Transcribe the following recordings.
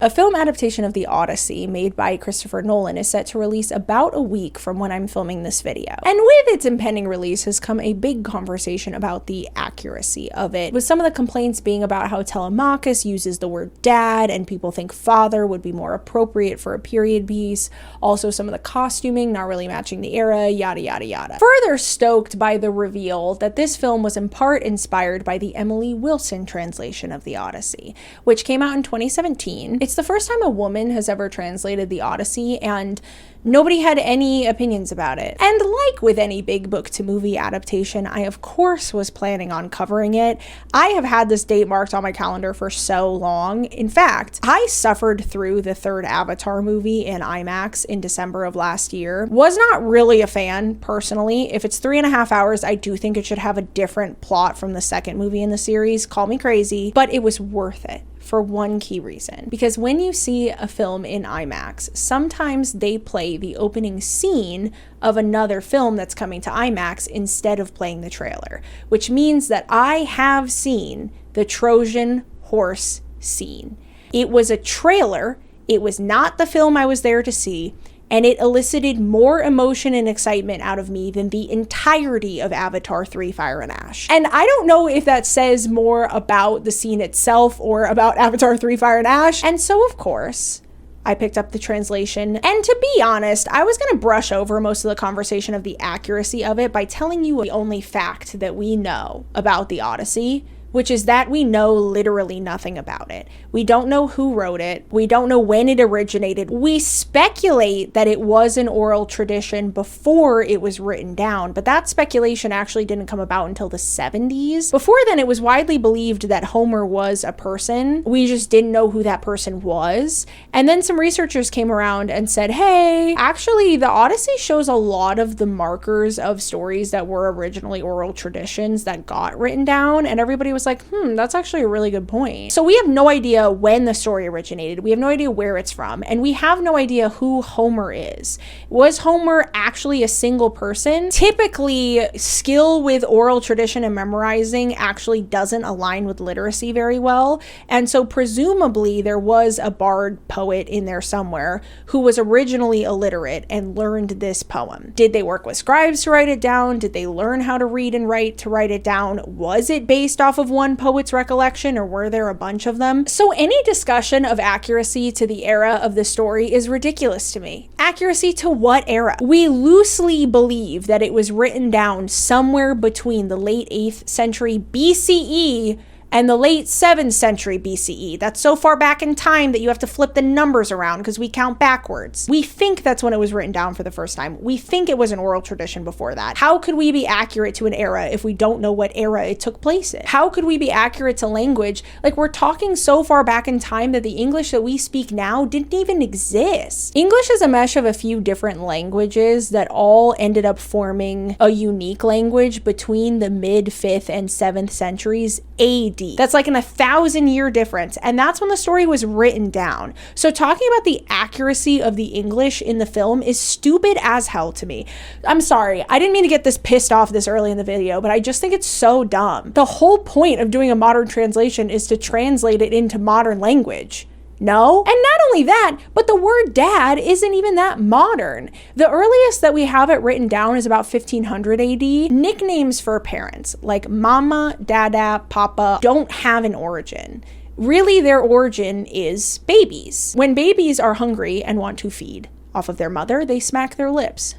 A film adaptation of the Odyssey made by Christopher Nolan is set to release about a week from when I'm filming this video. And with its impending release has come a big conversation about the accuracy of it, with some of the complaints being about how Telemachus uses the word dad and people think father would be more appropriate for a period piece. Also some of the costuming not really matching the era, yada yada yada. Further stoked by the reveal that this film was in part inspired by the Emily Wilson translation of the Odyssey, which came out in 2017. It's the first time a woman has ever translated the Odyssey, and nobody had any opinions about it. And like with any big book to movie adaptation, I of course was planning on covering it. I have had this date marked on my calendar for so long. In fact, I suffered through the third Avatar movie in IMAX in December of last year. Was not really a fan, personally. If it's 3.5 hours, I do think it should have a different plot from the second movie in the series. Call me crazy, but it was worth it. For one key reason. Because when you see a film in IMAX, sometimes they play the opening scene of another film that's coming to IMAX instead of playing the trailer, which means that I have seen the Trojan horse scene. It was a trailer, it was not the film I was there to see, and it elicited more emotion and excitement out of me than the entirety of Avatar 3: Fire and Ash. And I don't know if that says more about the scene itself or about Avatar 3: Fire and Ash. And so, of course, I picked up the translation. And to be honest, I was going to brush over most of the conversation of the accuracy of it by telling you the only fact that we know about the Odyssey, which is that we know literally nothing about it. We don't know who wrote it. We don't know when it originated. We speculate that it was an oral tradition before it was written down, but that speculation actually didn't come about until the 70s. Before then, it was widely believed that Homer was a person. We just didn't know who that person was. And then some researchers came around and said, hey, actually, the Odyssey shows a lot of the markers of stories that were originally oral traditions that got written down, and everybody was like, that's actually a really good point. So we have no idea when the story originated. We have no idea where it's from, and we have no idea who Homer is. Was Homer actually a single person? Typically, skill with oral tradition and memorizing actually doesn't align with literacy very well, and so presumably there was a bard poet in there somewhere who was originally illiterate and learned this poem. Did they work with scribes to write it down? Did they learn how to read and write to write it down? Was it based off of one poet's recollection, or were there a bunch of them? So any discussion of accuracy to the era of the story is ridiculous to me. Accuracy to what era? We loosely believe that it was written down somewhere between the late 8th century BCE and the late 7th century BCE. That's so far back in time that you have to flip the numbers around because we count backwards. We think that's when it was written down for the first time. We think it was an oral tradition before that. How could we be accurate to an era if we don't know what era it took place in? How could we be accurate to language? Like, we're talking so far back in time that the English that we speak now didn't even exist. English is a mesh of a few different languages that all ended up forming a unique language between the mid 5th and 7th centuries AD. That's like an 1,000-year difference, and that's when the story was written down. So talking about the accuracy of the English in the film is stupid as hell to me. I'm sorry, I didn't mean to get this pissed off this early in the video, but I just think it's so dumb. The whole point of doing a modern translation is to translate it into modern language. No? And not only that, but the word dad isn't even that modern. The earliest that we have it written down is about 1500 AD. Nicknames for parents, like mama, dada, papa, don't have an origin. Really, their origin is babies. When babies are hungry and want to feed off of their mother, they smack their lips.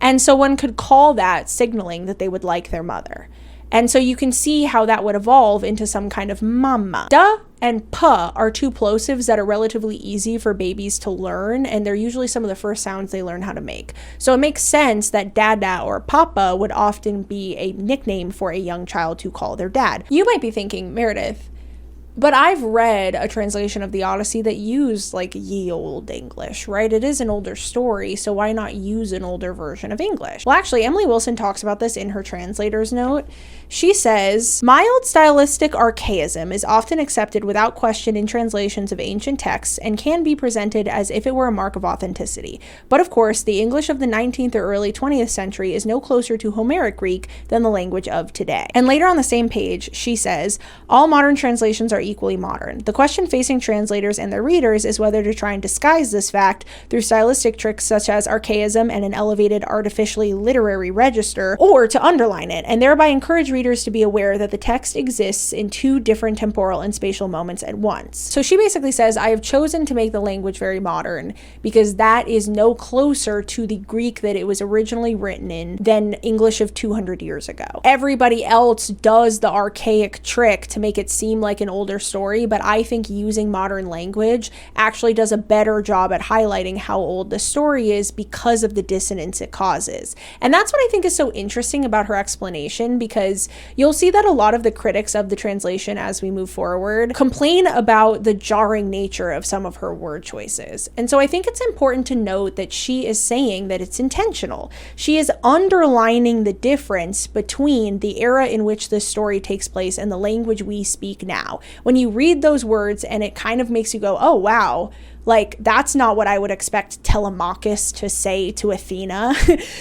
And so one could call that signaling that they would like their mother. And so you can see how that would evolve into some kind of mama. Da and pa are two plosives that are relatively easy for babies to learn, and they're usually some of the first sounds they learn how to make. So it makes sense that dada or papa would often be a nickname for a young child to call their dad. You might be thinking, Meredith, but I've read a translation of the Odyssey that used like ye olde English, right? It is an older story, so why not use an older version of English? Well, actually, Emily Wilson talks about this in her translator's note. She says, mild stylistic archaism is often accepted without question in translations of ancient texts and can be presented as if it were a mark of authenticity. But of course, the English of the 19th or early 20th century is no closer to Homeric Greek than the language of today. And later on the same page, she says, all modern translations are equally modern. The question facing translators and their readers is whether to try and disguise this fact through stylistic tricks such as archaism and an elevated artificially literary register, or to underline it, and thereby encourage readers to be aware that the text exists in two different temporal and spatial moments at once. So she basically says, I have chosen to make the language very modern because that is no closer to the Greek that it was originally written in than English of 200 years ago. Everybody else does the archaic trick to make it seem like an older story, but I think using modern language actually does a better job at highlighting how old the story is because of the dissonance it causes. And that's what I think is so interesting about her explanation, because you'll see that a lot of the critics of the translation as we move forward complain about the jarring nature of some of her word choices. And so I think it's important to note that she is saying that it's intentional. She is underlining the difference between the era in which this story takes place and the language we speak now. When you read those words and it kind of makes you go, oh wow, like, that's not what I would expect Telemachus to say to Athena,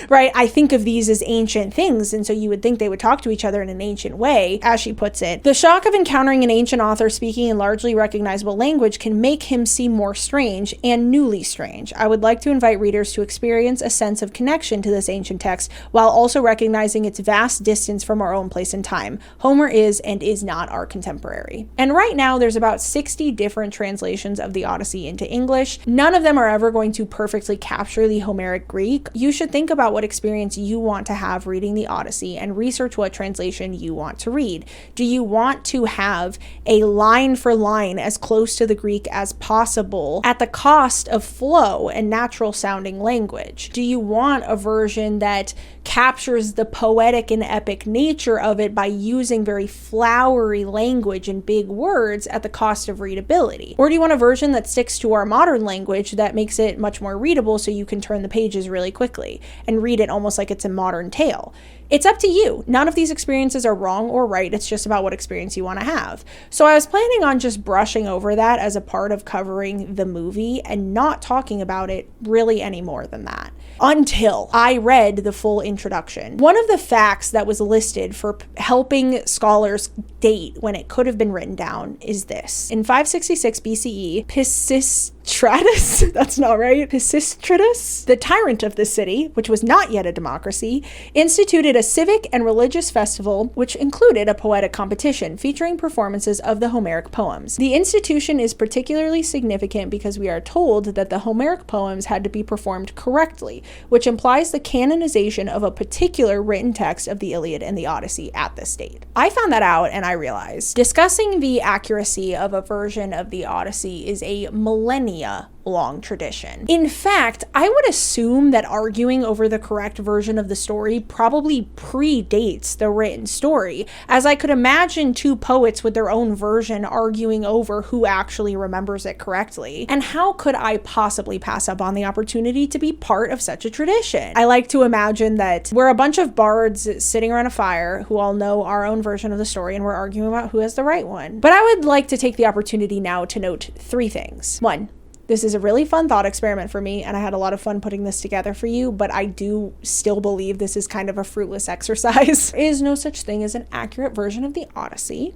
right? I think of these as ancient things, and so you would think they would talk to each other in an ancient way, as she puts it. The shock of encountering an ancient author speaking in largely recognizable language can make him seem more strange and newly strange. I would like to invite readers to experience a sense of connection to this ancient text while also recognizing its vast distance from our own place and time. Homer is and is not our contemporary. And right now, there's about 60 different translations of the Odyssey into English. None of them are ever going to perfectly capture the Homeric Greek. You should think about what experience you want to have reading the Odyssey and research what translation you want to read. Do you want to have a line for line as close to the Greek as possible at the cost of flow and natural sounding language? Do you want a version that captures the poetic and epic nature of it by using very flowery language and big words at the cost of readability? Or do you want a version that sticks to our modern language that makes it much more readable so you can turn the pages really quickly and read it almost like it's a modern tale? It's up to you. None of these experiences are wrong or right. It's just about what experience you want to have. So I was planning on just brushing over that as a part of covering the movie and not talking about it really any more than that, until I read the full introduction. One of the facts that was listed for helping scholars date when it could have been written down is this. In 566 BCE, Pisistratus, that's not right, Pisistratus, the tyrant of the city, which was not yet a democracy, instituted a civic and religious festival which included a poetic competition featuring performances of the Homeric poems. The institution is particularly significant because we are told that the Homeric poems had to be performed correctly, which implies the canonization of a particular written text of the Iliad and the Odyssey at this date. I found that out and I realized discussing the accuracy of a version of the Odyssey is a millennia long tradition. In fact, I would assume that arguing over the correct version of the story probably predates the written story, as I could imagine two poets with their own version arguing over who actually remembers it correctly. And how could I possibly pass up on the opportunity to be part of such a tradition? I like to imagine that we're a bunch of bards sitting around a fire who all know our own version of the story and we're arguing about who has the right one. But I would like to take the opportunity now to note 3 things. 1, this is a really fun thought experiment for me, and I had a lot of fun putting this together for you, but I do still believe this is kind of a fruitless exercise. There is no such thing as an accurate version of the Odyssey,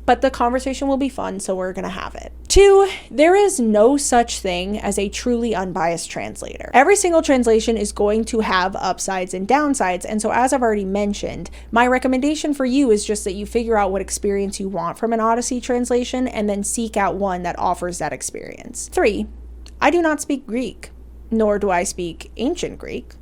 but the conversation will be fun, so we're gonna have it. 2, there is no such thing as a truly unbiased translator. Every single translation is going to have upsides and downsides, and so as I've already mentioned, my recommendation for you is just that you figure out what experience you want from an Odyssey translation and then seek out one that offers that experience. 3, I do not speak Greek, nor do I speak ancient Greek,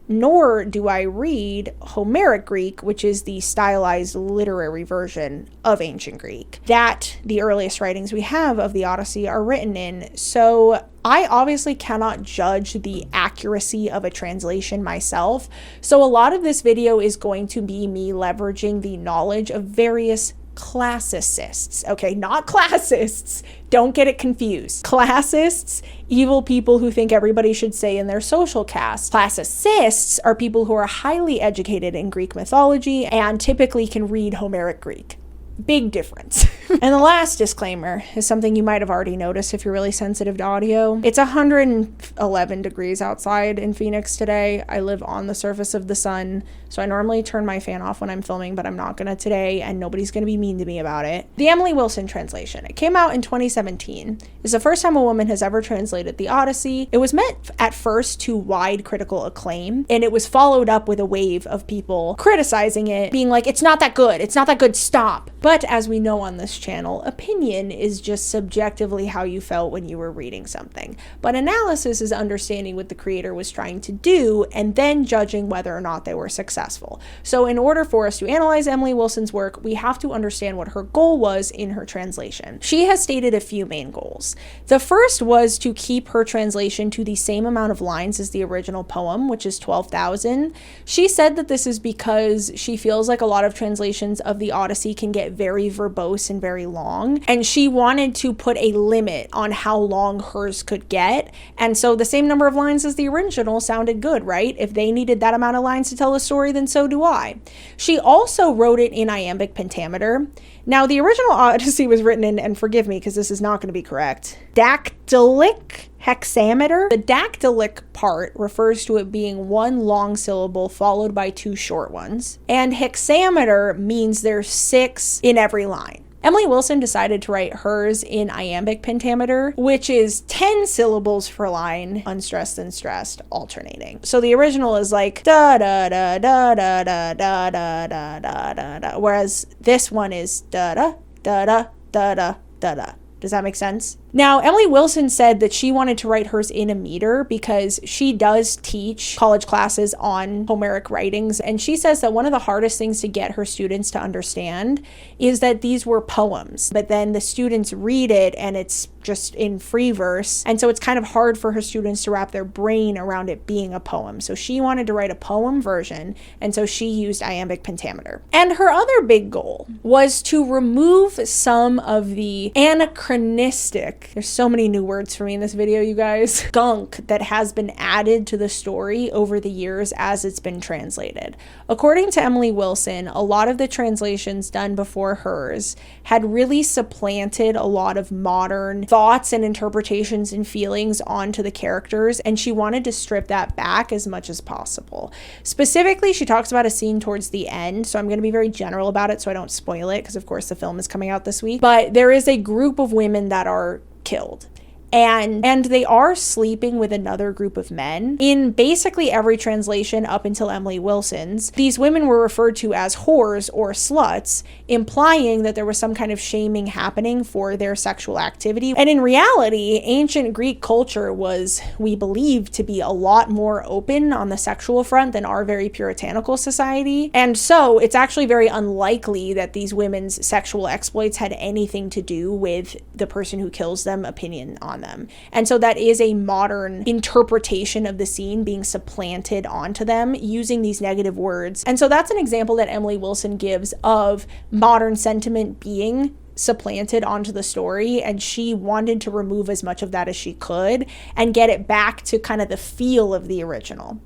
nor do I read Homeric Greek, which is the stylized literary version of ancient Greek that the earliest writings we have of the Odyssey are written in. So I obviously cannot judge the accuracy of a translation myself. So a lot of this video is going to be me leveraging the knowledge of various classicists. Okay, not classists. Don't get it confused. Classists, evil people who think everybody should stay in their social caste. Classicists are people who are highly educated in Greek mythology and typically can read Homeric Greek. Big difference. And the last disclaimer is something you might have already noticed if you're really sensitive to audio. It's 111 degrees outside in Phoenix today. I live on the surface of the sun, so I normally turn my fan off when I'm filming, but I'm not gonna today, and nobody's gonna be mean to me about it. The Emily Wilson translation. It came out in 2017. It's the first time a woman has ever translated the Odyssey. It was meant at first to wide critical acclaim, and it was followed up with a wave of people criticizing it, being like, it's not that good, stop. But as we know on this channel, opinion is just subjectively how you felt when you were reading something. But analysis is understanding what the creator was trying to do and then judging whether or not they were successful. So in order for us to analyze Emily Wilson's work, we have to understand what her goal was in her translation. She has stated a few main goals. The first was to keep her translation to the same amount of lines as the original poem, which is 12,000. She said that this is because she feels like a lot of translations of the Odyssey can get very verbose and very long, and she wanted to put a limit on how long hers could get, and so the same number of lines as the original sounded good, right? If they needed that amount of lines to tell a story, then so do I. She also wrote it in iambic pentameter. Now, the original Odyssey was written in, and forgive me because this is not going to be correct, dactylic hexameter. The dactylic part refers to it being one long syllable followed by two short ones, and hexameter means there's 6 in every line. Emily Wilson decided to write hers in iambic pentameter, which is 10 syllables per line, unstressed and stressed, alternating. So the original is like da da da da da da da da da da da da, whereas this one is da da da da da da da da. Does that make sense? Now, Emily Wilson said that she wanted to write hers in a meter because she does teach college classes on Homeric writings, and she says that one of the hardest things to get her students to understand is that these were poems, but then the students read it and it's just in free verse, and so it's kind of hard for her students to wrap their brain around it being a poem. So she wanted to write a poem version, and so she used iambic pentameter. And her other big goal was to remove some of the anachronistic, there's so many new words for me in this video, you guys, gunk that has been added to the story over the years as it's been translated. According to Emily Wilson, a lot of the translations done before hers had really supplanted a lot of modern thoughts and interpretations and feelings onto the characters, and she wanted to strip that back as much as possible. Specifically, she talks about a scene towards the end, so I'm going to be very general about it so I don't spoil it, because of course the film is coming out this week, but there is a group of women that are killed. And they are sleeping with another group of men. In basically every translation up until Emily Wilson's, these women were referred to as whores or sluts, implying that there was some kind of shaming happening for their sexual activity. And in reality, ancient Greek culture was, we believe, to be a lot more open on the sexual front than our very puritanical society. And so it's actually very unlikely that these women's sexual exploits had anything to do with the person who kills them opinion on them. And so that is a modern interpretation of the scene being supplanted onto them using these negative words. And so that's an example that Emily Wilson gives of modern sentiment being supplanted onto the story, and she wanted to remove as much of that as she could and get it back to kind of the feel of the original.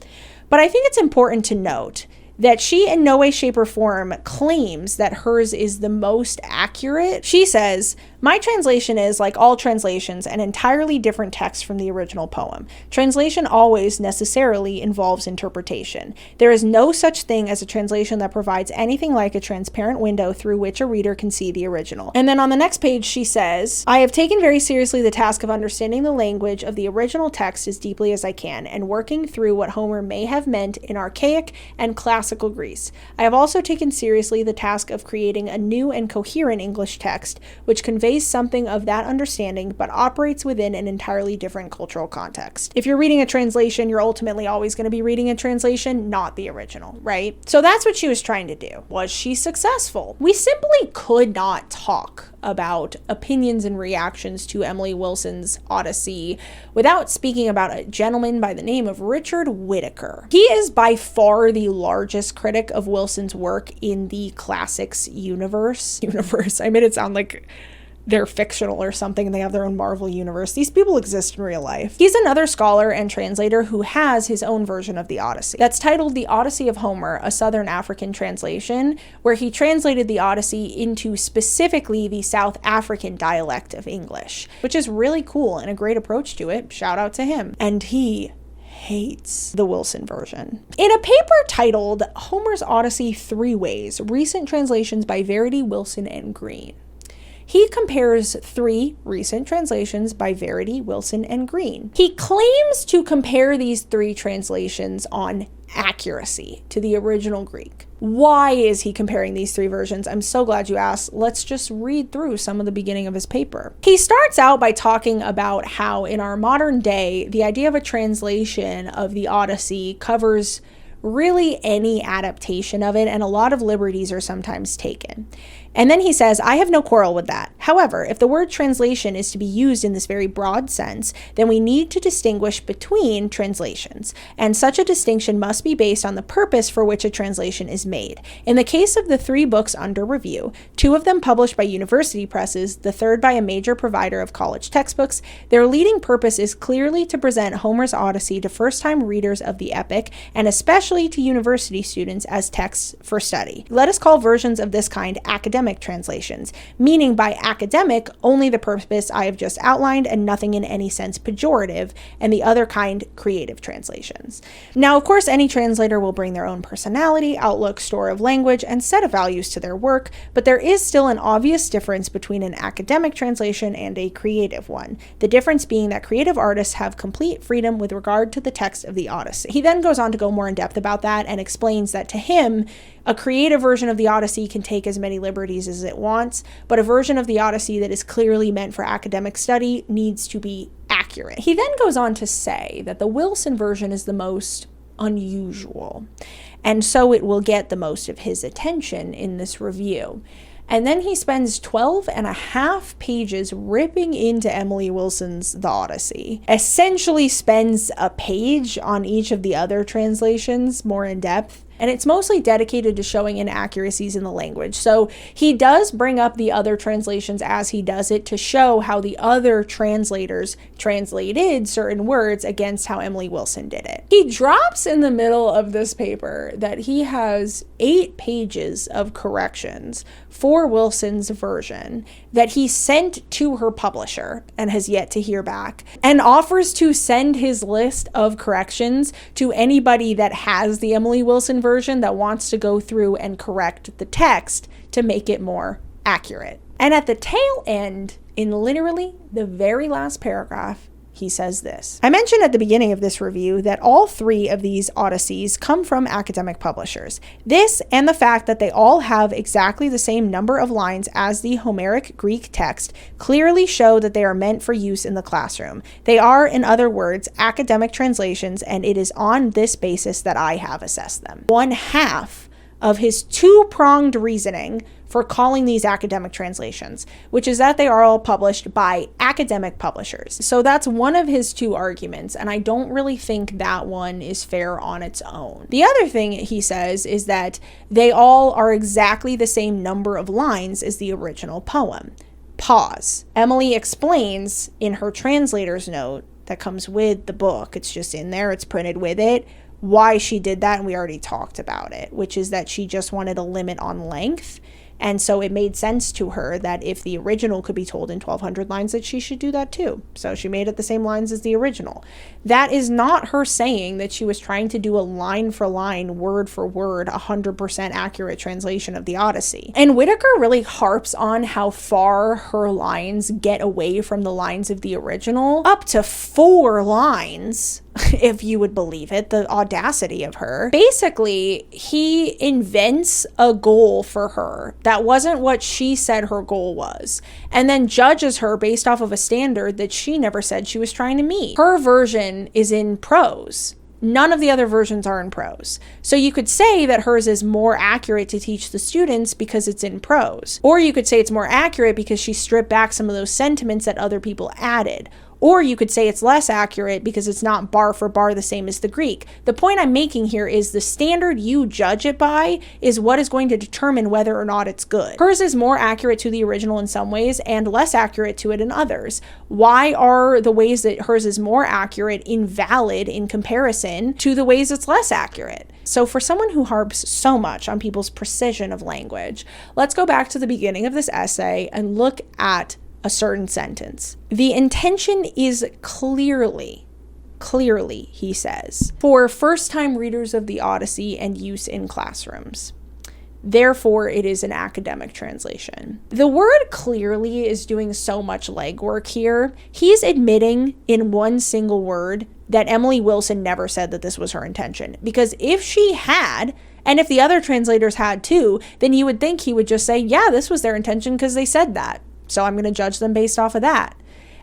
But I think it's important to note that she in no way, shape, or form claims that hers is the most accurate. She says, "My translation is, like all translations, an entirely different text from the original poem. Translation always necessarily involves interpretation. There is no such thing as a translation that provides anything like a transparent window through which a reader can see the original." And then on the next page, she says, "I have taken very seriously the task of understanding the language of the original text as deeply as I can, and working through what Homer may have meant in archaic and classical Greece. I have also taken seriously the task of creating a new and coherent English text, which conveys something of that understanding, but operates within an entirely different cultural context." If you're reading a translation, you're ultimately always going to be reading a translation, not the original, right? So that's what she was trying to do. Was she successful? We simply could not talk about opinions and reactions to Emily Wilson's Odyssey without speaking about a gentleman by the name of Richard Whitaker. He is by far the largest critic of Wilson's work in the classics universe. I made it sound like they're fictional or something and they have their own Marvel universe. These people exist in real life. He's another scholar and translator who has his own version of the Odyssey that's titled The Odyssey of Homer, a Southern African translation, where he translated the Odyssey into specifically the South African dialect of English, which is really cool and a great approach to it. Shout out to him. And he hates the Wilson version. In a paper titled Homer's Odyssey 3 Ways, Recent Translations by Verity, Wilson, and Green, he compares 3 recent translations by Verity, Wilson, and Green. He claims to compare these 3 translations on accuracy to the original Greek. Why is he comparing these 3 versions? I'm so glad you asked. Let's just read through some of the beginning of his paper. He starts out by talking about how in our modern day, the idea of a translation of the Odyssey covers really any adaptation of it, and a lot of liberties are sometimes taken. And then he says, I have no quarrel with that. However, if the word translation is to be used in this very broad sense, then we need to distinguish between translations, and such a distinction must be based on the purpose for which a translation is made. In the case of the 3 books under review, 2 of them published by university presses, the 3rd by a major provider of college textbooks, their leading purpose is clearly to present Homer's Odyssey to first-time readers of the epic, and especially to university students as texts for study. Let us call versions of this kind academic translations, meaning by academic only the purpose I have just outlined and nothing in any sense pejorative, and the other kind creative translations. Now, of course, any translator will bring their own personality, outlook, store of language, and set of values to their work, but there is still an obvious difference between an academic translation and a creative one. The difference being that creative artists have complete freedom with regard to the text of the Odyssey. He then goes on to go more in depth about that and explains that to him, a creative version of the Odyssey can take as many liberties as it wants, but a version of the Odyssey that is clearly meant for academic study needs to be accurate. He then goes on to say that the Wilson version is the most unusual, and so it will get the most of his attention in this review. And then he spends 12 and a half pages ripping into Emily Wilson's The Odyssey, essentially spends a page on each of the other translations more in depth, and it's mostly dedicated to showing inaccuracies in the language. So he does bring up the other translations as he does it to show how the other translators translated certain words against how Emily Wilson did it. He drops in the middle of this paper that he has 8 pages of corrections for Wilson's version that he sent to her publisher and has yet to hear back, and offers to send his list of corrections to anybody that has the Emily Wilson version that wants to go through and correct the text to make it more accurate. And at the tail end, in literally the very last paragraph, he says this. I mentioned at the beginning of this review that all 3 of these Odysseys come from academic publishers. This and the fact that they all have exactly the same number of lines as the Homeric Greek text clearly show that they are meant for use in the classroom. They are, in other words, academic translations, and it is on this basis that I have assessed them. 1/2 of his 2-pronged reasoning for calling these academic translations, which is that they are all published by academic publishers. So that's one of his 2 arguments, and I don't really think that one is fair on its own. The other thing he says is that they all are exactly the same number of lines as the original poem. Pause. Emily explains in her translator's note that comes with the book, it's just in there, it's printed with it, why she did that, and we already talked about it, which is that she just wanted a limit on length. And so it made sense to her that if the original could be told in 1,200 lines, that she should do that too. So she made it the same lines as the original. That is not her saying that she was trying to do a line for line, word for word, 100% accurate translation of the Odyssey. And Whitaker really harps on how far her lines get away from the lines of the original. Up to 4 lines, if you would believe it, the audacity of her. Basically, he invents a goal for her that wasn't what she said her goal was, and then judges her based off of a standard that she never said she was trying to meet. Her version is in prose. None of the other versions are in prose. So you could say that hers is more accurate to teach the students because it's in prose. Or you could say it's more accurate because she stripped back some of those sentiments that other people added. Or you could say it's less accurate because it's not bar for bar the same as the Greek. The point I'm making here is the standard you judge it by is what is going to determine whether or not it's good. Hers is more accurate to the original in some ways and less accurate to it in others. Why are the ways that hers is more accurate invalid in comparison to the ways it's less accurate? So for someone who harps so much on people's precision of language, let's go back to the beginning of this essay and look at a certain sentence. The intention is clearly, he says, for first-time readers of the Odyssey and use in classrooms. Therefore, it is an academic translation. The word clearly is doing so much legwork here. He's admitting in one single word that Emily Wilson never said that this was her intention. Because if she had, and if the other translators had too, then you would think he would just say, yeah, this was their intention because they said that. So I'm going to judge them based off of that.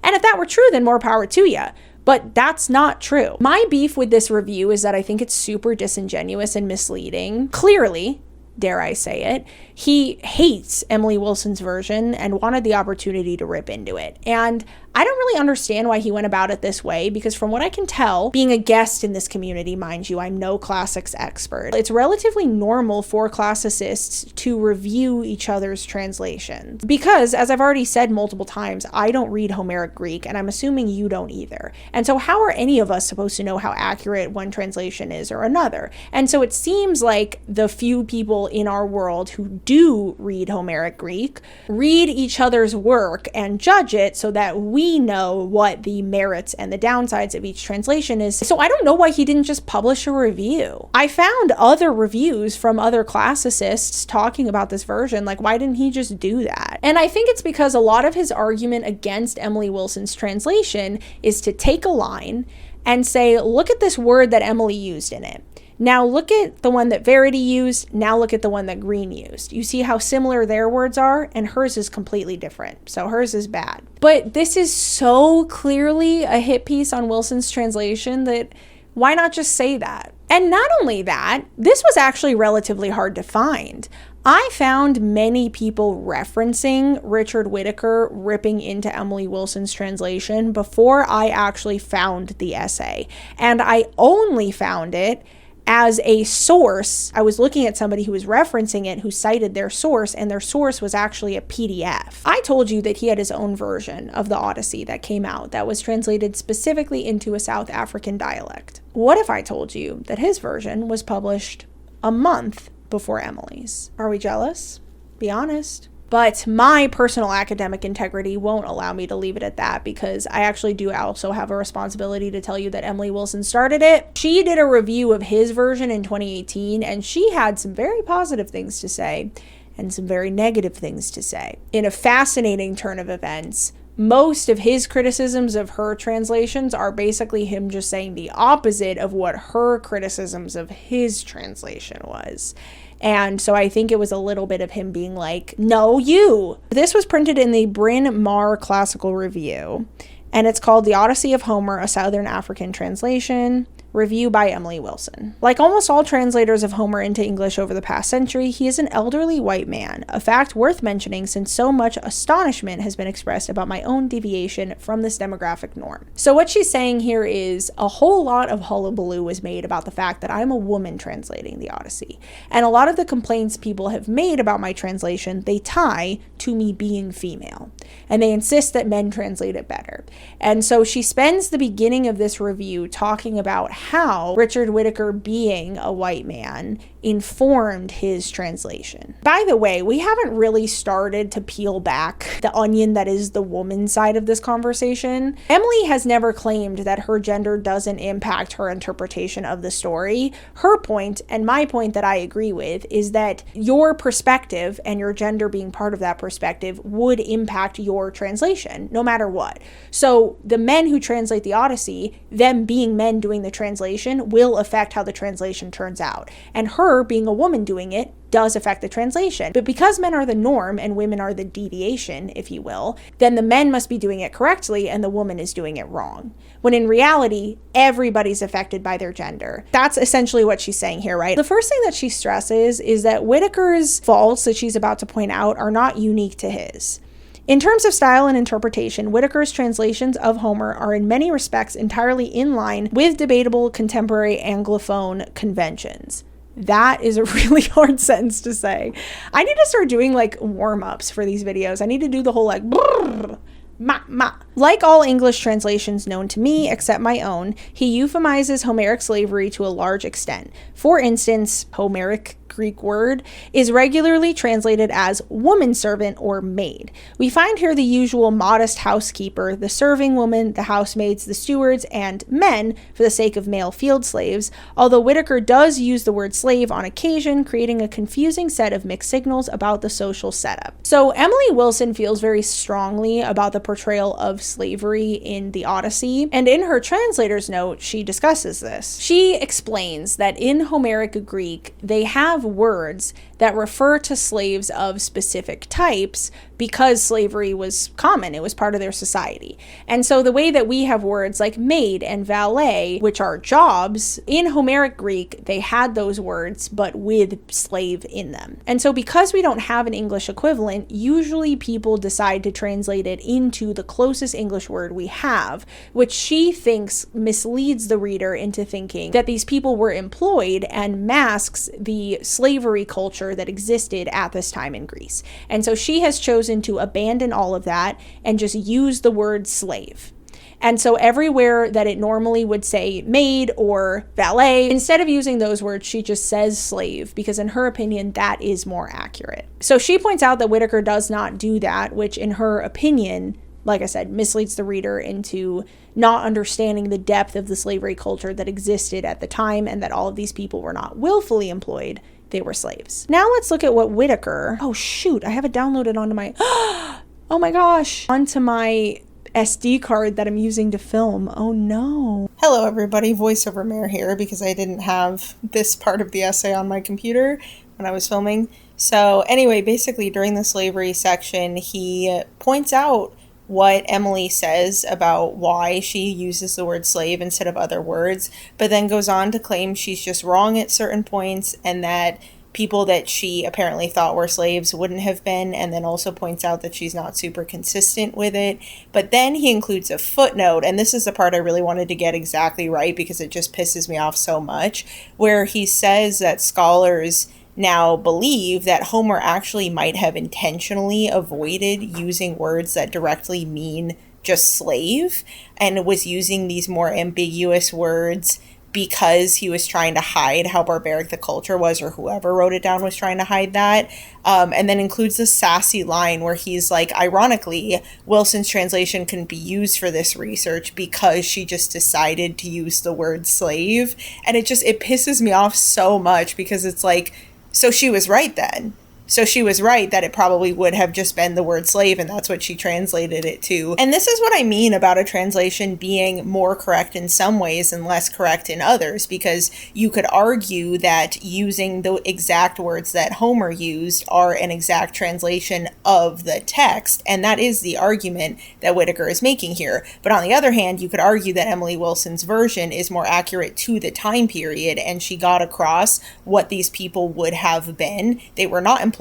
And if that were true, then more power to you. But that's not true. My beef with this review is that I think it's super disingenuous and misleading. Clearly, dare I say it, he hates Emily Wilson's version and wanted the opportunity to rip into it. And I don't really understand why he went about it this way, because from what I can tell, being a guest in this community, mind you, I'm no classics expert, it's relatively normal for classicists to review each other's translations. Because, as I've already said multiple times, I don't read Homeric Greek, and I'm assuming you don't either. And so how are any of us supposed to know how accurate one translation is or another? And so it seems like the few people in our world who do read Homeric Greek read each other's work and judge it so that we know what the merits and the downsides of each translation is. So I don't know why he didn't just publish a review. I found other reviews from other classicists talking about this version. Like, why didn't he just do that? And I think it's because a lot of his argument against Emily Wilson's translation is to take a line and say, look at this word that Emily used in it. Now look at the one that Verity used. Now look at the one that Green used. You see how similar their words are, and hers is completely different. So hers is bad. But this is so clearly a hit piece on Wilson's translation that why not just say that? And not only that, this was actually relatively hard to find. I found many people referencing Richard Whitaker ripping into Emily Wilson's translation before I actually found the essay. And I only found it as a source. I was looking at somebody who was referencing it, who cited their source, and their source was actually a PDF. I told you that he had his own version of the Odyssey that came out that was translated specifically into a South African dialect. What if I told you that his version was published a month before Emily's? Are we jealous? Be honest. But my personal academic integrity won't allow me to leave it at that, because I actually do also have a responsibility to tell you that Emily Wilson started it. She did a review of his version in 2018, and she had some very positive things to say and some very negative things to say. In a fascinating turn of events, most of his criticisms of her translations are basically him just saying the opposite of what her criticisms of his translation was. And so I think it was a little bit of him being like, no, you. This was printed in the Bryn Mawr Classical Review, and it's called The Odyssey of Homer, a Southern African Translation. Review by Emily Wilson. Like almost all translators of Homer into English over the past century, he is an elderly white man, a fact worth mentioning since so much astonishment has been expressed about my own deviation from this demographic norm. So what she's saying here is a whole lot of hullabaloo was made about the fact that I'm a woman translating the Odyssey. And a lot of the complaints people have made about my translation, they tie to me being female. And they insist that men translate it better. And so she spends the beginning of this review talking about how Richard Whitaker, being a white man, informed his translation. By the way, we haven't really started to peel back the onion that is the woman side of this conversation. Emily has never claimed that her gender doesn't impact her interpretation of the story. Her point, and my point that I agree with, is that your perspective and your gender being part of that perspective would impact your translation, no matter what. So the men who translate the Odyssey, them being men doing the translation, will affect how the translation turns out. And her being a woman doing it does affect the translation. But because men are the norm and women are the deviation, if you will, then the men must be doing it correctly and the woman is doing it wrong. When in reality, everybody's affected by their gender. That's essentially what she's saying here, right? The first thing that she stresses is that Whitaker's faults that she's about to point out are not unique to his. In terms of style and interpretation, Whitaker's translations of Homer are in many respects entirely in line with debatable contemporary Anglophone conventions. That is a really hard sentence to say. I need to start doing like warm-ups for these videos. I need to do the whole like brrr, ma, ma. Like all English translations known to me, except my own, he euphemizes Homeric slavery to a large extent. For instance, Homeric Greek word is regularly translated as woman servant or maid. We find here the usual modest housekeeper, the serving woman, the housemaids, the stewards, and men for the sake of male field slaves, although Whitaker does use the word slave on occasion, creating a confusing set of mixed signals about the social setup. So Emily Wilson feels very strongly about the portrayal of slavery in the Odyssey, and in her translator's note, she discusses this. She explains that in Homeric Greek, they have words that refer to slaves of specific types because slavery was common. It was part of their society. And so the way that we have words like maid and valet, which are jobs, in Homeric Greek, they had those words, but with slave in them. And so because we don't have an English equivalent, usually people decide to translate it into the closest English word we have, which she thinks misleads the reader into thinking that these people were employed and masks the slavery culture that existed at this time in Greece. And so she has chosen to abandon all of that and just use the word slave. And so everywhere that it normally would say maid or valet, instead of using those words, she just says slave, because in her opinion, that is more accurate. So she points out that Whitaker does not do that, which in her opinion, like I said, misleads the reader into not understanding the depth of the slavery culture that existed at the time and that all of these people were not willfully employed. They were slaves. Now let's look at what Whitaker, oh shoot, I have it downloaded onto my, oh my gosh, onto my SD card that I'm using to film. Oh no. Hello everybody, voiceover Mare here because I didn't have this part of the essay on my computer when I was filming. So anyway, basically during the slavery section, he points out what Emily says about why she uses the word slave instead of other words, but then goes on to claim she's just wrong at certain points and that people that she apparently thought were slaves wouldn't have been, and then also points out that she's not super consistent with it. But then he includes a footnote, and this is the part I really wanted to get exactly right because it just pisses me off so much, where he says that scholars now believe that Homer actually might have intentionally avoided using words that directly mean just slave and was using these more ambiguous words because he was trying to hide how barbaric the culture was, or whoever wrote it down was trying to hide that. And then includes this sassy line where he's like, ironically, Wilson's translation couldn't be used for this research because she just decided to use the word slave. And it pisses me off so much because it's like, so she was right then. So she was right that it probably would have just been the word slave, and that's what she translated it to. And this is what I mean about a translation being more correct in some ways and less correct in others, because you could argue that using the exact words that Homer used are an exact translation of the text, and that is the argument that Whitaker is making here. But on the other hand, you could argue that Emily Wilson's version is more accurate to the time period, and she got across what these people would have been. They were not employed.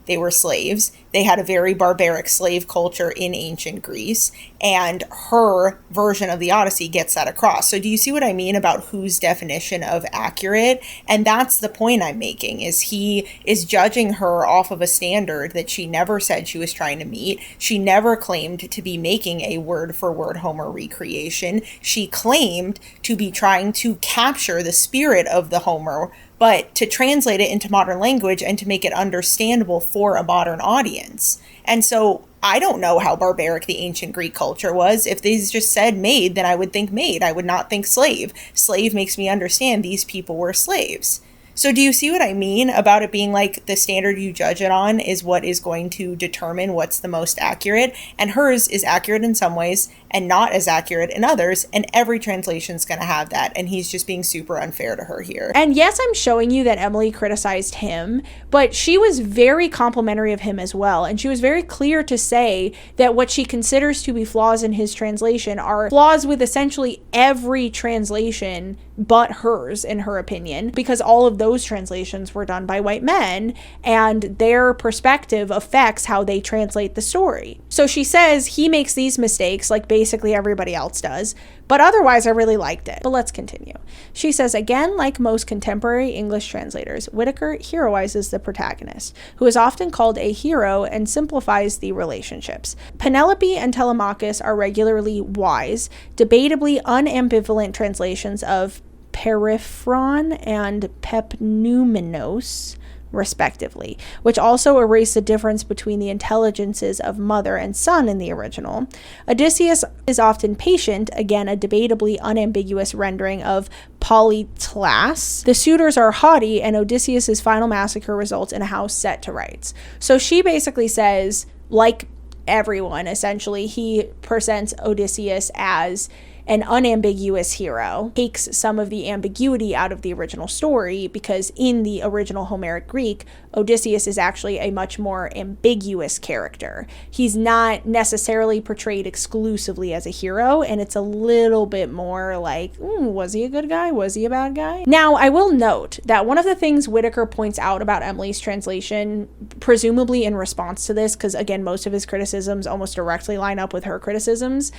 They were slaves. They had a very barbaric slave culture in ancient Greece, and her version of the Odyssey gets that across. So do you see what I mean about whose definition of accurate? And that's the point I'm making, is he is judging her off of a standard that she never said she was trying to meet. She never claimed to be making a word-for-word Homer recreation. She claimed to be trying to capture the spirit of the Homer, but to translate it into modern language and to make it understandable for a modern audience. And so I don't know how barbaric the ancient Greek culture was. If they just said maid, then I would think maid. I would not think slave. Slave makes me understand these people were slaves. So do you see what I mean about it being like the standard you judge it on is what is going to determine what's the most accurate? And hers is accurate in some ways and not as accurate in others, and every translation's going to have that, and he's just being super unfair to her here. And yes, I'm showing you that Emily criticized him, but she was very complimentary of him as well, and she was very clear to say that what she considers to be flaws in his translation are flaws with essentially every translation but hers, in her opinion, because all of those translations were done by white men, and their perspective affects how they translate the story. So she says he makes these mistakes like basically everybody else does, but otherwise I really liked it. But let's continue. She says, again, like most contemporary English translators, Whitaker heroizes the protagonist, who is often called a hero, and simplifies the relationships. Penelope and Telemachus are regularly wise, debatably unambivalent translations of periphron and pepnumenos, respectively, which also erase the difference between the intelligences of mother and son in the original. Odysseus is often patient, again a debatably unambiguous rendering of polytlas. The suitors are haughty, and Odysseus's final massacre results in a house set to rights. So she basically says, like everyone, essentially, he presents Odysseus as an unambiguous hero, takes some of the ambiguity out of the original story, because in the original Homeric Greek, Odysseus is actually a much more ambiguous character. He's not necessarily portrayed exclusively as a hero, and it's a little bit more like, was he a good guy? Was he a bad guy? Now, I will note that one of the things Whitaker points out about Emily's translation, presumably in response to this, because again, most of his criticisms almost directly line up with her criticisms,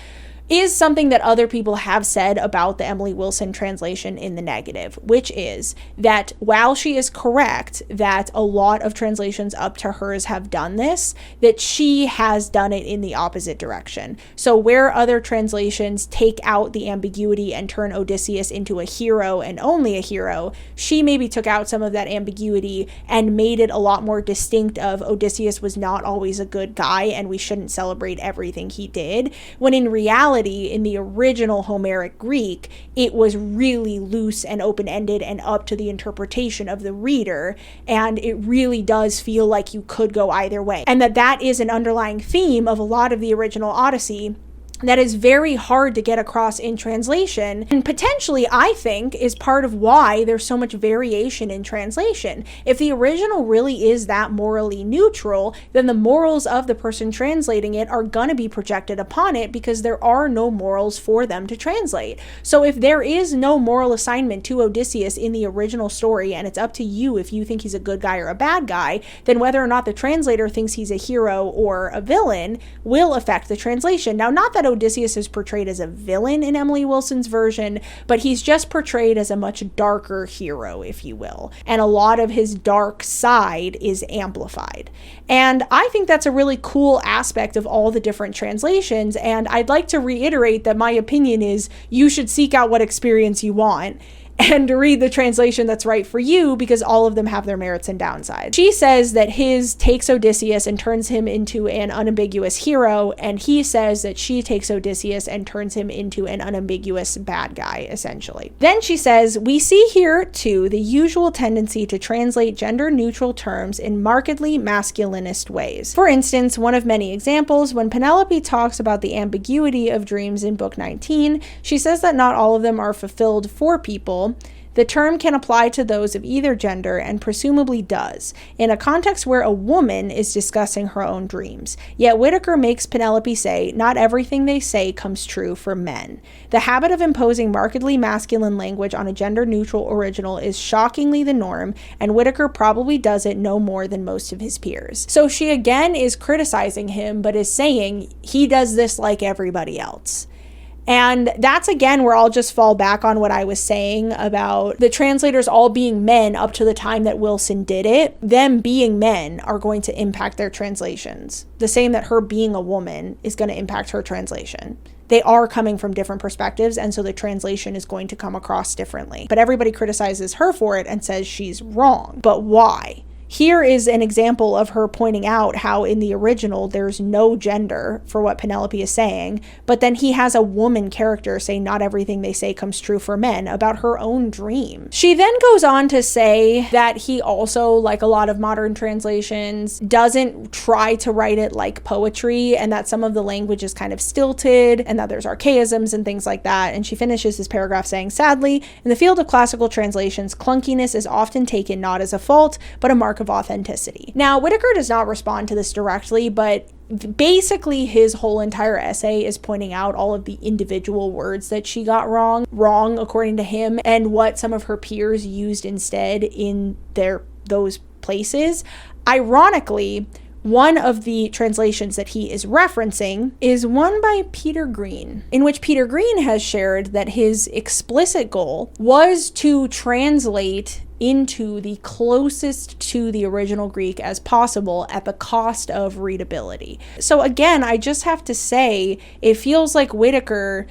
is something that other people have said about the Emily Wilson translation in the negative, which is that while she is correct that a lot of translations up to hers have done this, that she has done it in the opposite direction. So where other translations take out the ambiguity and turn Odysseus into a hero and only a hero, she maybe took out some of that ambiguity and made it a lot more distinct of Odysseus was not always a good guy and we shouldn't celebrate everything he did, when in reality, in the original Homeric Greek, it was really loose and open-ended and up to the interpretation of the reader, and it really does feel like you could go either way. And that is an underlying theme of a lot of the original Odyssey that is very hard to get across in translation, and potentially, I think, is part of why there's so much variation in translation. If the original really is that morally neutral, then the morals of the person translating it are gonna be projected upon it because there are no morals for them to translate. So if there is no moral assignment to Odysseus in the original story, and it's up to you if you think he's a good guy or a bad guy, then whether or not the translator thinks he's a hero or a villain will affect the translation. Now, not that Odysseus is portrayed as a villain in Emily Wilson's version, but he's just portrayed as a much darker hero, if you will. And a lot of his dark side is amplified. And I think that's a really cool aspect of all the different translations. And I'd like to reiterate that my opinion is you should seek out what experience you want and to read the translation that's right for you, because all of them have their merits and downsides. She says that his takes Odysseus and turns him into an unambiguous hero, and he says that she takes Odysseus and turns him into an unambiguous bad guy, essentially. Then she says, we see here, too, the usual tendency to translate gender-neutral terms in markedly masculinist ways. For instance, one of many examples, when Penelope talks about the ambiguity of dreams in Book 19, she says that not all of them are fulfilled for people. The term can apply to those of either gender, and presumably does, in a context where a woman is discussing her own dreams. Yet Whitaker makes Penelope say, not everything they say comes true for men. The habit of imposing markedly masculine language on a gender-neutral original is shockingly the norm, and Whitaker probably does it no more than most of his peers. So she again is criticizing him, but is saying he does this like everybody else. And that's, again, where I'll just fall back on what I was saying about the translators all being men up to the time that Wilson did it. Them being men are going to impact their translations. The same that her being a woman is going to impact her translation. They are coming from different perspectives, and so the translation is going to come across differently. But everybody criticizes her for it and says she's wrong. But why? Here is an example of her pointing out how in the original there's no gender for what Penelope is saying, but then he has a woman character say not everything they say comes true for men about her own dream. She then goes on to say that he also, like a lot of modern translations, doesn't try to write it like poetry, and that some of the language is kind of stilted, and that there's archaisms and things like that. And she finishes this paragraph saying, sadly, in the field of classical translations, clunkiness is often taken not as a fault, but a mark of authenticity. Now, Whitaker does not respond to this directly, but basically his whole entire essay is pointing out all of the individual words that she got wrong according to him, and what some of her peers used instead in those places. Ironically, one of the translations that he is referencing is one by Peter Green, in which Peter Green has shared that his explicit goal was to translate into the closest to the original Greek as possible at the cost of readability. So again, I just have to say, it feels like Whitaker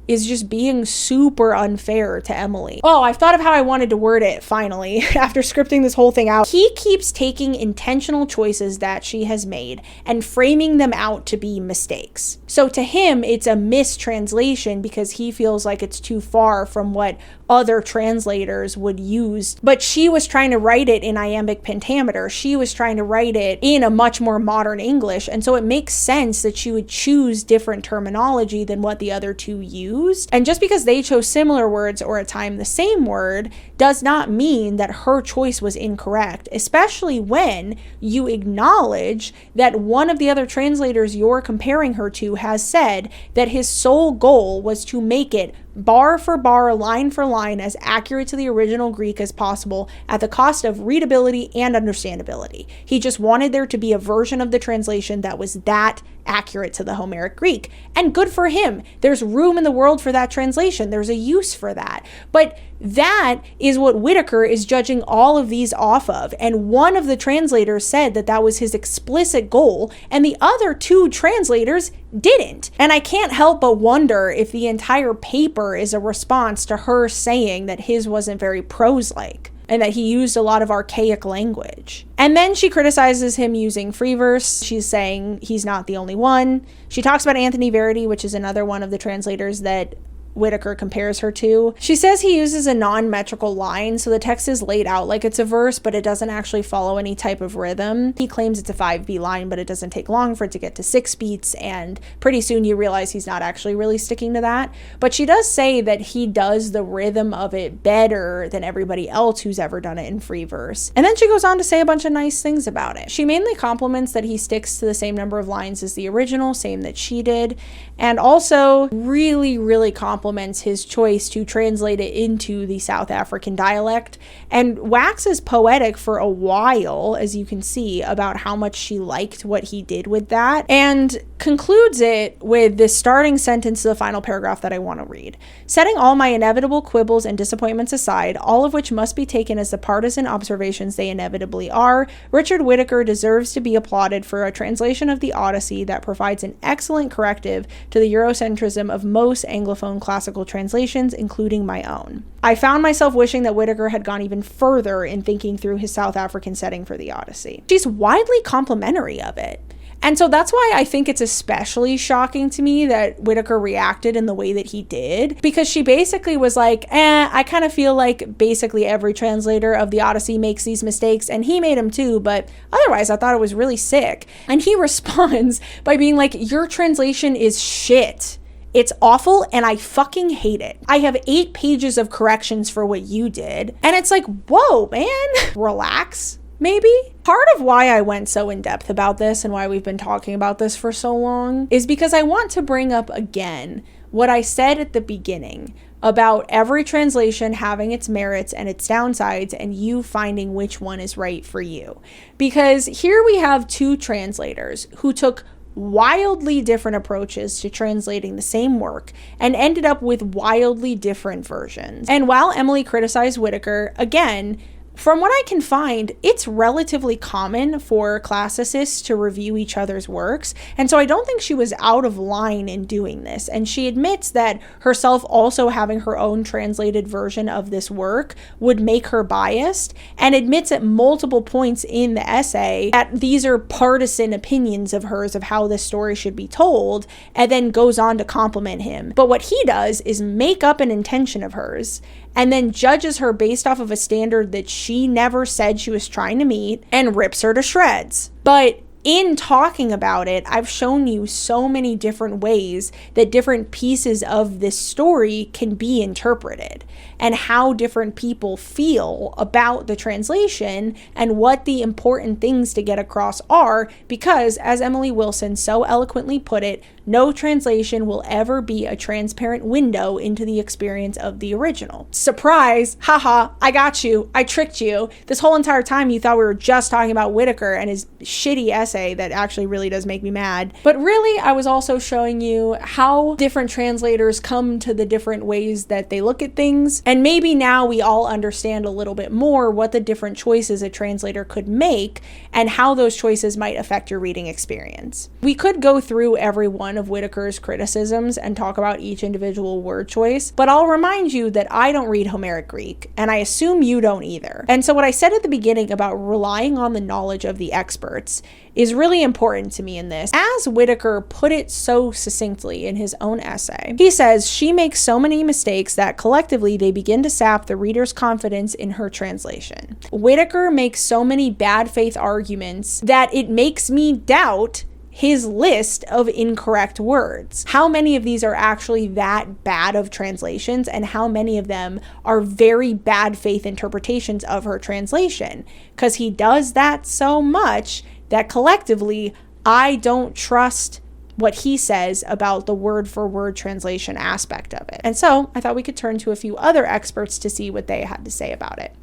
is just being super unfair to Emily. Oh, I've thought of how I wanted to word it, finally, after scripting this whole thing out. He keeps taking intentional choices that she has made and framing them out to be mistakes. So to him, it's a mistranslation because he feels like it's too far from what other translators would use. But she was trying to write it in iambic pentameter. She was trying to write it in a much more modern English. And so it makes sense that she would choose different terminology than what the other two used. And just because they chose similar words or at time the same word does not mean that her choice was incorrect, especially when you acknowledge that one of the other translators you're comparing her to has said that his sole goal was to make it bar for bar, line for line, as accurate to the original Greek as possible at the cost of readability and understandability. He just wanted there to be a version of the translation that was that accurate to the Homeric Greek. And good for him. There's room in the world for that translation. There's a use for that. But that is what Whitaker is judging all of these off of. And one of the translators said that that was his explicit goal, and the other two translators didn't. And I can't help but wonder if the entire paper is a response to her saying that his wasn't very prose-like, and that he used a lot of archaic language. And then she criticizes him using free verse. She's saying he's not the only one. She talks about Anthony Verity, which is another one of the translators that Whitaker compares her to. She says he uses a non-metrical line, so the text is laid out like it's a verse, but it doesn't actually follow any type of rhythm. He claims it's a 5-beat line, but it doesn't take long for it to get to 6 beats, and pretty soon you realize he's not actually really sticking to that. But she does say that he does the rhythm of it better than everybody else who's ever done it in free verse. And then she goes on to say a bunch of nice things about it. She mainly compliments that he sticks to the same number of lines as the original, same that she did, and also really compliments his choice to translate it into the South African dialect, and waxes poetic for a while, as you can see, about how much she liked what he did with that, and concludes it with this starting sentence to the final paragraph that I want to read. Setting all my inevitable quibbles and disappointments aside, all of which must be taken as the partisan observations they inevitably are, Richard Whitaker deserves to be applauded for a translation of the Odyssey that provides an excellent corrective to the Eurocentrism of most Anglophone classical translations, including my own. I found myself wishing that Whitaker had gone even further in thinking through his South African setting for the Odyssey. She's widely complimentary of it. And so that's why I think it's especially shocking to me that Whitaker reacted in the way that he did, because she basically was like, I kind of feel like basically every translator of the Odyssey makes these mistakes, and he made them too, but otherwise I thought it was really sick. And he responds by being like, your translation is shit. It's awful and I fucking hate it. I have 8 pages of corrections for what you did. And it's like, whoa, man, relax. Maybe. Part of why I went so in depth about this and why we've been talking about this for so long is because I want to bring up again what I said at the beginning about every translation having its merits and its downsides and you finding which one is right for you. Because here we have 2 translators who took wildly different approaches to translating the same work and ended up with wildly different versions. And while Emily criticized Whitaker, again, from what I can find, it's relatively common for classicists to review each other's works, and so I don't think she was out of line in doing this. And she admits that herself also having her own translated version of this work would make her biased, and admits at multiple points in the essay that these are partisan opinions of hers of how this story should be told, and then goes on to compliment him. But what he does is make up an intention of hers and then judges her based off of a standard that she never said she was trying to meet and rips her to shreds. But in talking about it, I've shown you so many different ways that different pieces of this story can be interpreted, and how different people feel about the translation and what the important things to get across are, because, as Emily Wilson so eloquently put it, no translation will ever be a transparent window into the experience of the original. Surprise! Haha, I got you. I tricked you. This whole entire time you thought we were just talking about Whitaker and his shitty essay that actually really does make me mad. But really, I was also showing you how different translators come to the different ways that they look at things. And maybe now we all understand a little bit more what the different choices a translator could make and how those choices might affect your reading experience. We could go through every one of Whitaker's criticisms and talk about each individual word choice, but I'll remind you that I don't read Homeric Greek, and I assume you don't either. And so what I said at the beginning about relying on the knowledge of the experts is really important to me in this. As Whitaker put it so succinctly in his own essay, he says she makes so many mistakes that collectively they begin to sap the reader's confidence in her translation. Whitaker makes so many bad faith arguments that it makes me doubt his list of incorrect words. How many of these are actually that bad of translations, and how many of them are very bad faith interpretations of her translation? Because he does that so much that collectively, I don't trust what he says about the word for word translation aspect of it. And so I thought we could turn to a few other experts to see what they had to say about it.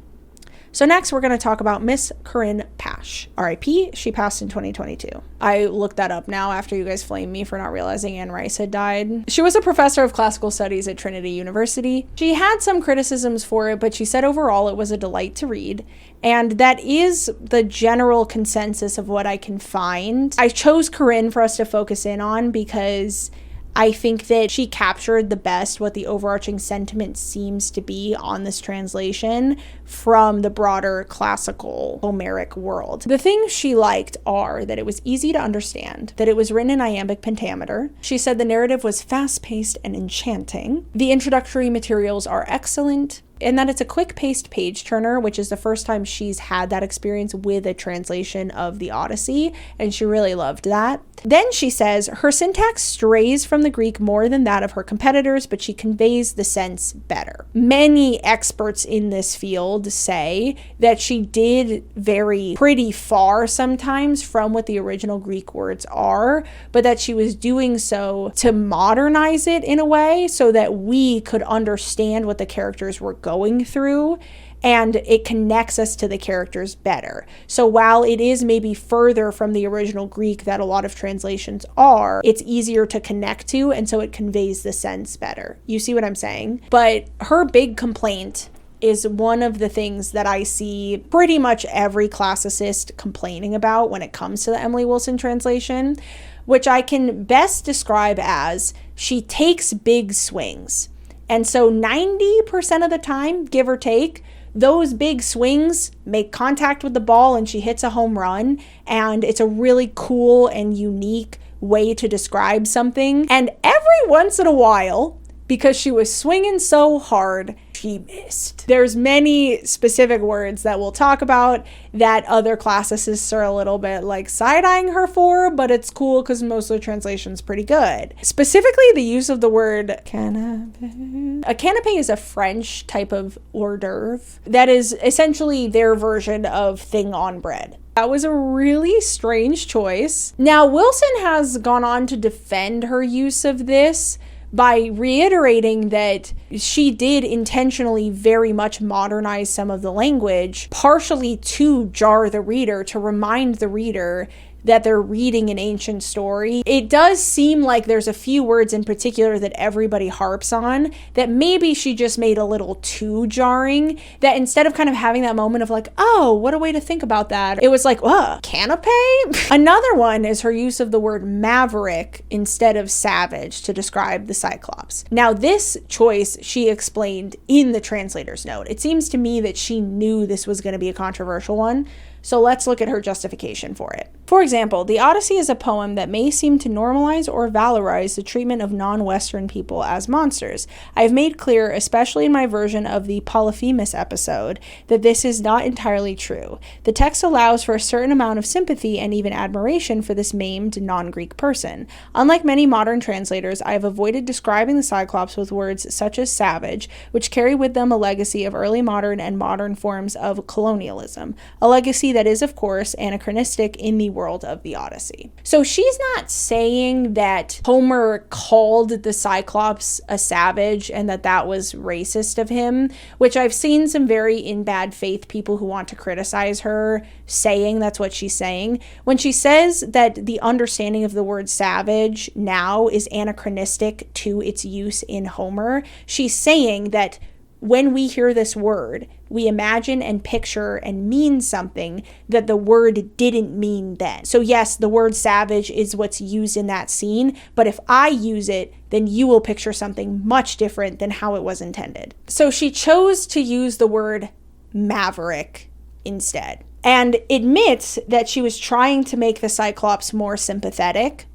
So next, we're going to talk about Miss Corrine Pache. R.I.P. She passed in 2022. I looked that up now after you guys flamed me for not realizing Anne Rice had died. She was a professor of classical studies at Trinity University. She had some criticisms for it, but she said overall it was a delight to read. And that is the general consensus of what I can find. I chose Corrine for us to focus in on because I think that she captured the best what the overarching sentiment seems to be on this translation from the broader classical Homeric world. The things she liked are that it was easy to understand, that it was written in iambic pentameter. She said the narrative was fast-paced and enchanting. The introductory materials are excellent, and that it's a quick-paced page-turner, which is the first time she's had that experience with a translation of the Odyssey, and she really loved that. Then she says, her syntax strays from the Greek more than that of her competitors, but she conveys the sense better. Many experts in this field say that she did vary pretty far sometimes from what the original Greek words are, but that she was doing so to modernize it in a way so that we could understand what the characters were going through, and it connects us to the characters better. So while it is maybe further from the original Greek that a lot of translations are, it's easier to connect to, and so it conveys the sense better. You see what I'm saying? But her big complaint is one of the things that I see pretty much every classicist complaining about when it comes to the Emily Wilson translation, which I can best describe as she takes big swings. And so 90% of the time, give or take, those big swings make contact with the ball and she hits a home run, and it's a really cool and unique way to describe something. And every once in a while, because she was swinging so hard, she missed. There's many specific words that we'll talk about that other classicists are a little bit like side-eyeing her for, but it's cool because most of the translation's pretty good. Specifically, the use of the word canapé. A canapé is a French type of hors d'oeuvre that is essentially their version of thing on bread. That was a really strange choice. Now, Wilson has gone on to defend her use of this by reiterating that she did intentionally very much modernize some of the language, partially to jar the reader, to remind the reader that they're reading an ancient story. It does seem like there's a few words in particular that everybody harps on that maybe she just made a little too jarring, that instead of kind of having that moment of like, oh, what a way to think about that, it was like, canapé? Another one is her use of the word maverick instead of savage to describe the Cyclops. Now, this choice she explained in the translator's note. It seems to me that she knew this was going to be a controversial one, So let's look at her justification for it. For example, the Odyssey is a poem that may seem to normalize or valorize the treatment of non-Western people as monsters. I have made clear, especially in my version of the Polyphemus episode, that this is not entirely true. The text allows for a certain amount of sympathy and even admiration for this maimed non-Greek person. Unlike many modern translators, I have avoided describing the Cyclops with words such as savage, which carry with them a legacy of early modern and modern forms of colonialism, a legacy that is, of course, anachronistic in the world of the Odyssey. So she's not saying that Homer called the Cyclops a savage and that was racist of him, which I've seen some very in bad faith people who want to criticize her saying that's what she's saying. When she says that the understanding of the word savage now is anachronistic to its use in Homer, she's saying that when we hear this word, we imagine and picture and mean something that the word didn't mean then. So yes, the word savage is what's used in that scene, but if I use it, then you will picture something much different than how it was intended. So she chose to use the word maverick instead, and admits that she was trying to make the Cyclops more sympathetic.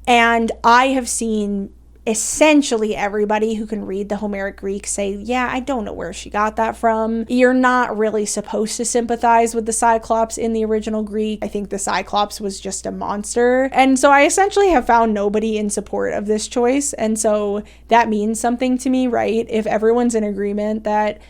And I have seen essentially everybody who can read the Homeric Greek say, yeah, I don't know where she got that from. You're not really supposed to sympathize with the Cyclops in the original Greek. I think the Cyclops was just a monster. And so I essentially have found nobody in support of this choice. And so that means something to me, right? If everyone's in agreement that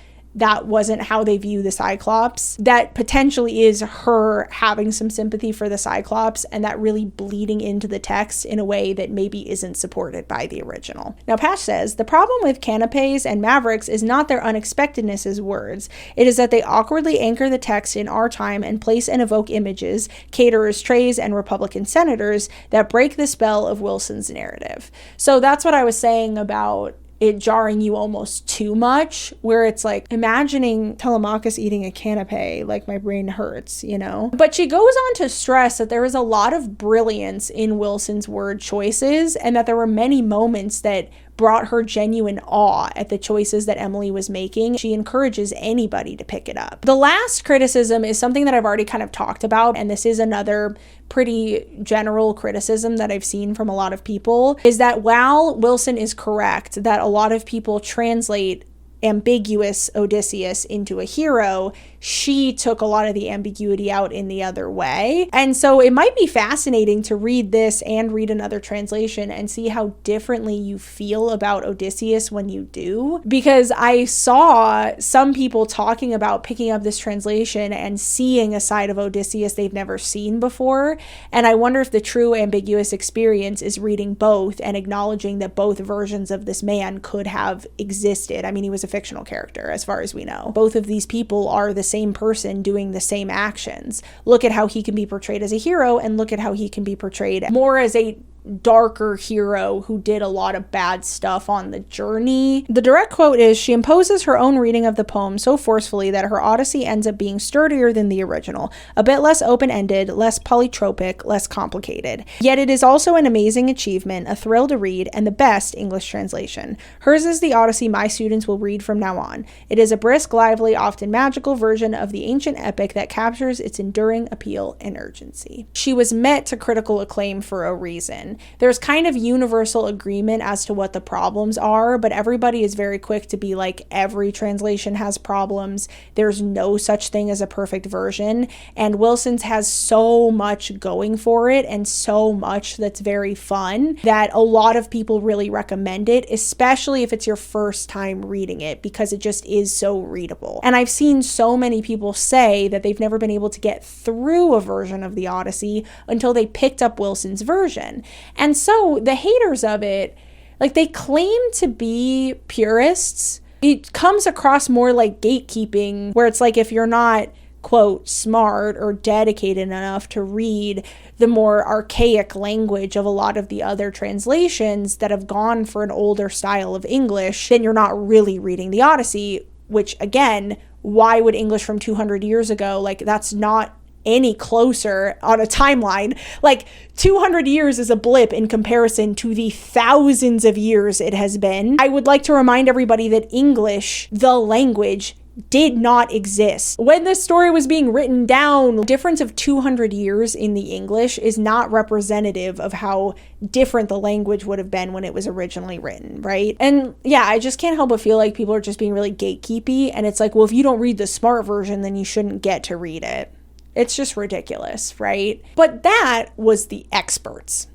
wasn't how they view the Cyclops, that potentially is her having some sympathy for the Cyclops and that really bleeding into the text in a way that maybe isn't supported by the original. Now, Patch says, the problem with canapes and mavericks is not their unexpectedness as words. It is that they awkwardly anchor the text in our time and place and evoke images, caterers, trays, and Republican senators that break the spell of Wilson's narrative. So that's what I was saying about it jarring you almost too much, where it's like imagining Telemachus eating a canapé, like my brain hurts, you know? But she goes on to stress that there is a lot of brilliance in Wilson's word choices and that there were many moments that brought her genuine awe at the choices that Emily was making. She encourages anybody to pick it up. The last criticism is something that I've already kind of talked about, and this is another pretty general criticism that I've seen from a lot of people, is that while Wilson is correct that a lot of people translate ambiguous Odysseus into a hero, she took a lot of the ambiguity out in the other way. And so it might be fascinating to read this and read another translation and see how differently you feel about Odysseus when you do. Because I saw some people talking about picking up this translation and seeing a side of Odysseus they've never seen before. And I wonder if the true ambiguous experience is reading both and acknowledging that both versions of this man could have existed. I mean, he was a fictional character as far as we know. Both of these people are the same person doing the same actions. Look at how he can be portrayed as a hero and look at how he can be portrayed more as a darker hero who did a lot of bad stuff on the journey. The direct quote is, she imposes her own reading of the poem so forcefully that her Odyssey ends up being sturdier than the original, a bit less open-ended, less polytropic, less complicated. Yet it is also an amazing achievement, a thrill to read, and the best English translation. Hers is the Odyssey my students will read from now on. It is a brisk, lively, often magical version of the ancient epic that captures its enduring appeal and urgency. She was met to critical acclaim for a reason. There's kind of universal agreement as to what the problems are, but everybody is very quick to be like, every translation has problems. There's no such thing as a perfect version. And Wilson's has so much going for it and so much that's very fun that a lot of people really recommend it, especially if it's your first time reading it, because it just is so readable. And I've seen so many people say that they've never been able to get through a version of the Odyssey until they picked up Wilson's version. And so the haters of it, like, they claim to be purists. It comes across more like gatekeeping, where it's like, if you're not, quote, smart or dedicated enough to read the more archaic language of a lot of the other translations that have gone for an older style of English, then you're not really reading the Odyssey, which, again, why would English from 200 years ago, like, that's not any closer on a timeline. Like, 200 years is a blip in comparison to the thousands of years it has been. I would like to remind everybody that English, the language, did not exist. When this story was being written down, the difference of 200 years in the English is not representative of how different the language would have been when it was originally written, right? And yeah, I just can't help but feel like people are just being really gatekeepy, and it's like, well, if you don't read the smart version, then you shouldn't get to read it. It's just ridiculous, right? But that was the experts.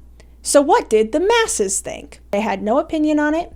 So what did the masses think? They had no opinion on it,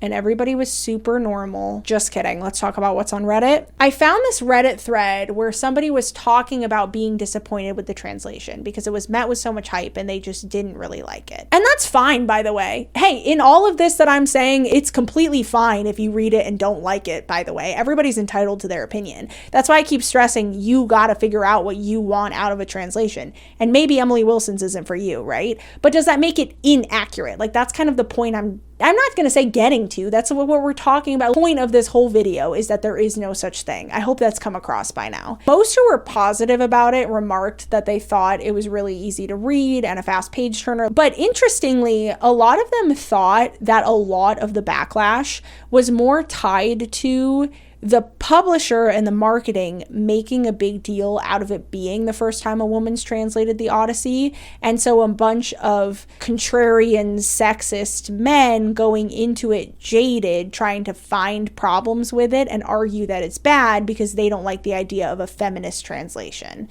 and everybody was super normal. Just kidding. Let's talk about what's on Reddit. I found this Reddit thread where somebody was talking about being disappointed with the translation because it was met with so much hype and they just didn't really like it. And that's fine, by the way. Hey, in all of this that I'm saying, it's completely fine if you read it and don't like it, by the way. Everybody's entitled to their opinion. That's why I keep stressing you gotta figure out what you want out of a translation. And maybe Emily Wilson's isn't for you, right? But does that make it inaccurate? Like, that's kind of the point I'm not going to say getting to. That's what we're talking about. The point of this whole video is that there is no such thing. I hope that's come across by now. Most who were positive about it remarked that they thought it was really easy to read and a fast page turner. But interestingly, a lot of them thought that a lot of the backlash was more tied to the publisher and the marketing making a big deal out of it being the first time a woman's translated the Odyssey. And so a bunch of contrarian, sexist men going into it jaded, trying to find problems with it and argue that it's bad because they don't like the idea of a feminist translation.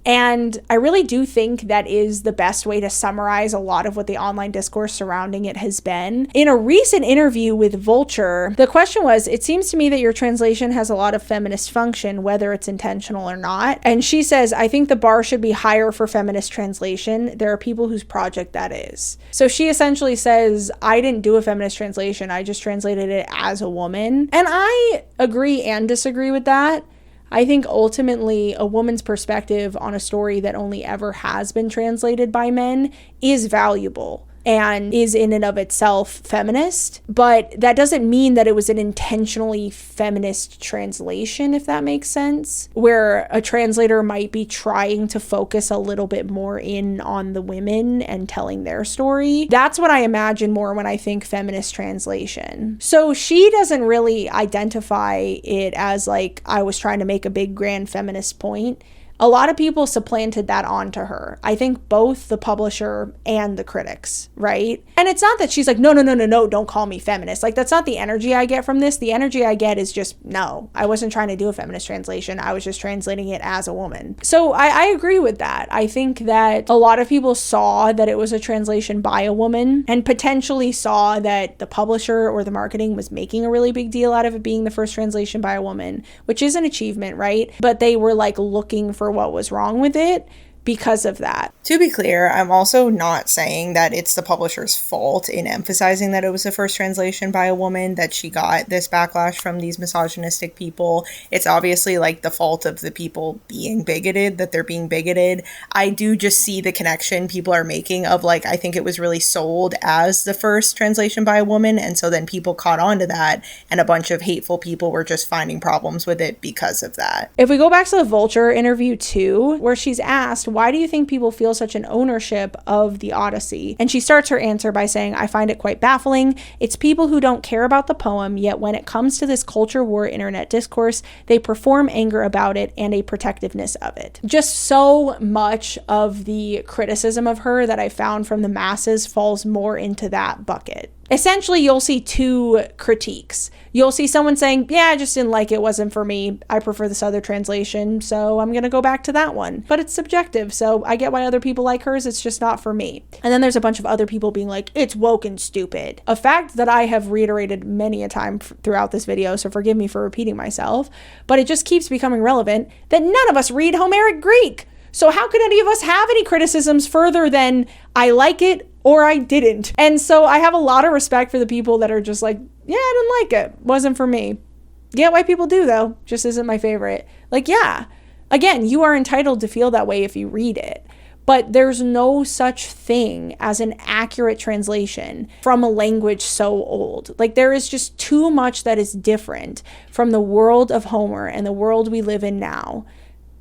And I really do think that is the best way to summarize a lot of what the online discourse surrounding it has been. In a recent interview with Vulture, the question was, it seems to me that your translation has a lot of feminist function, whether it's intentional or not. And she says, I think the bar should be higher for feminist translation. There are people whose project that is. So she essentially says, I didn't do a feminist translation. I just translated it as a woman. And I agree and disagree with that. I think ultimately a woman's perspective on a story that only ever has been translated by men is valuable and is in and of itself feminist, but that doesn't mean that it was an intentionally feminist translation, if that makes sense, where a translator might be trying to focus a little bit more in on the women and telling their story. That's what I imagine more when I think feminist translation. So she doesn't really identify it as like, I was trying to make a big grand feminist point. A lot of people supplanted that onto her. I think both the publisher and the critics, right? And it's not that she's like, no, don't call me feminist. Like, that's not the energy I get from this. The energy I get is just, no, I wasn't trying to do a feminist translation. I was just translating it as a woman. So I agree with that. I think that a lot of people saw that it was a translation by a woman and potentially saw that the publisher or the marketing was making a really big deal out of it being the first translation by a woman, which is an achievement, right? But they were like looking for what was wrong with it because of that. To be clear, I'm also not saying that it's the publisher's fault in emphasizing that it was the first translation by a woman, that she got this backlash from these misogynistic people. It's obviously like the fault of the people being bigoted, that they're being bigoted. I do just see the connection people are making of like, I think it was really sold as the first translation by a woman, and so then people caught on to that, and a bunch of hateful people were just finding problems with it because of that. If we go back to the Vulture interview too, where she's asked, why do you think people feel such an ownership of the Odyssey? And she starts her answer by saying, I find it quite baffling. It's people who don't care about the poem, yet when it comes to this culture war internet discourse, they perform anger about it and a protectiveness of it. Just so much of the criticism of her that I found from the masses falls more into that bucket. Essentially, you'll see two critiques. You'll see someone saying, yeah, I just didn't like it, wasn't for me. I prefer this other translation, so I'm going to go back to that one. But it's subjective, so I get why other people like hers, it's just not for me. And then there's a bunch of other people being like, it's woke and stupid. A fact that I have reiterated many a time throughout this video, so forgive me for repeating myself, but it just keeps becoming relevant that none of us read Homeric Greek. So how could any of us have any criticisms further than I like it or I didn't? And so I have a lot of respect for the people that are just like, yeah, I didn't like it. Wasn't for me. Yeah, white people do though. Just isn't my favorite. Like, yeah. Again, you are entitled to feel that way if you read it. But there's no such thing as an accurate translation from a language so old. Like, there is just too much that is different from the world of Homer and the world we live in now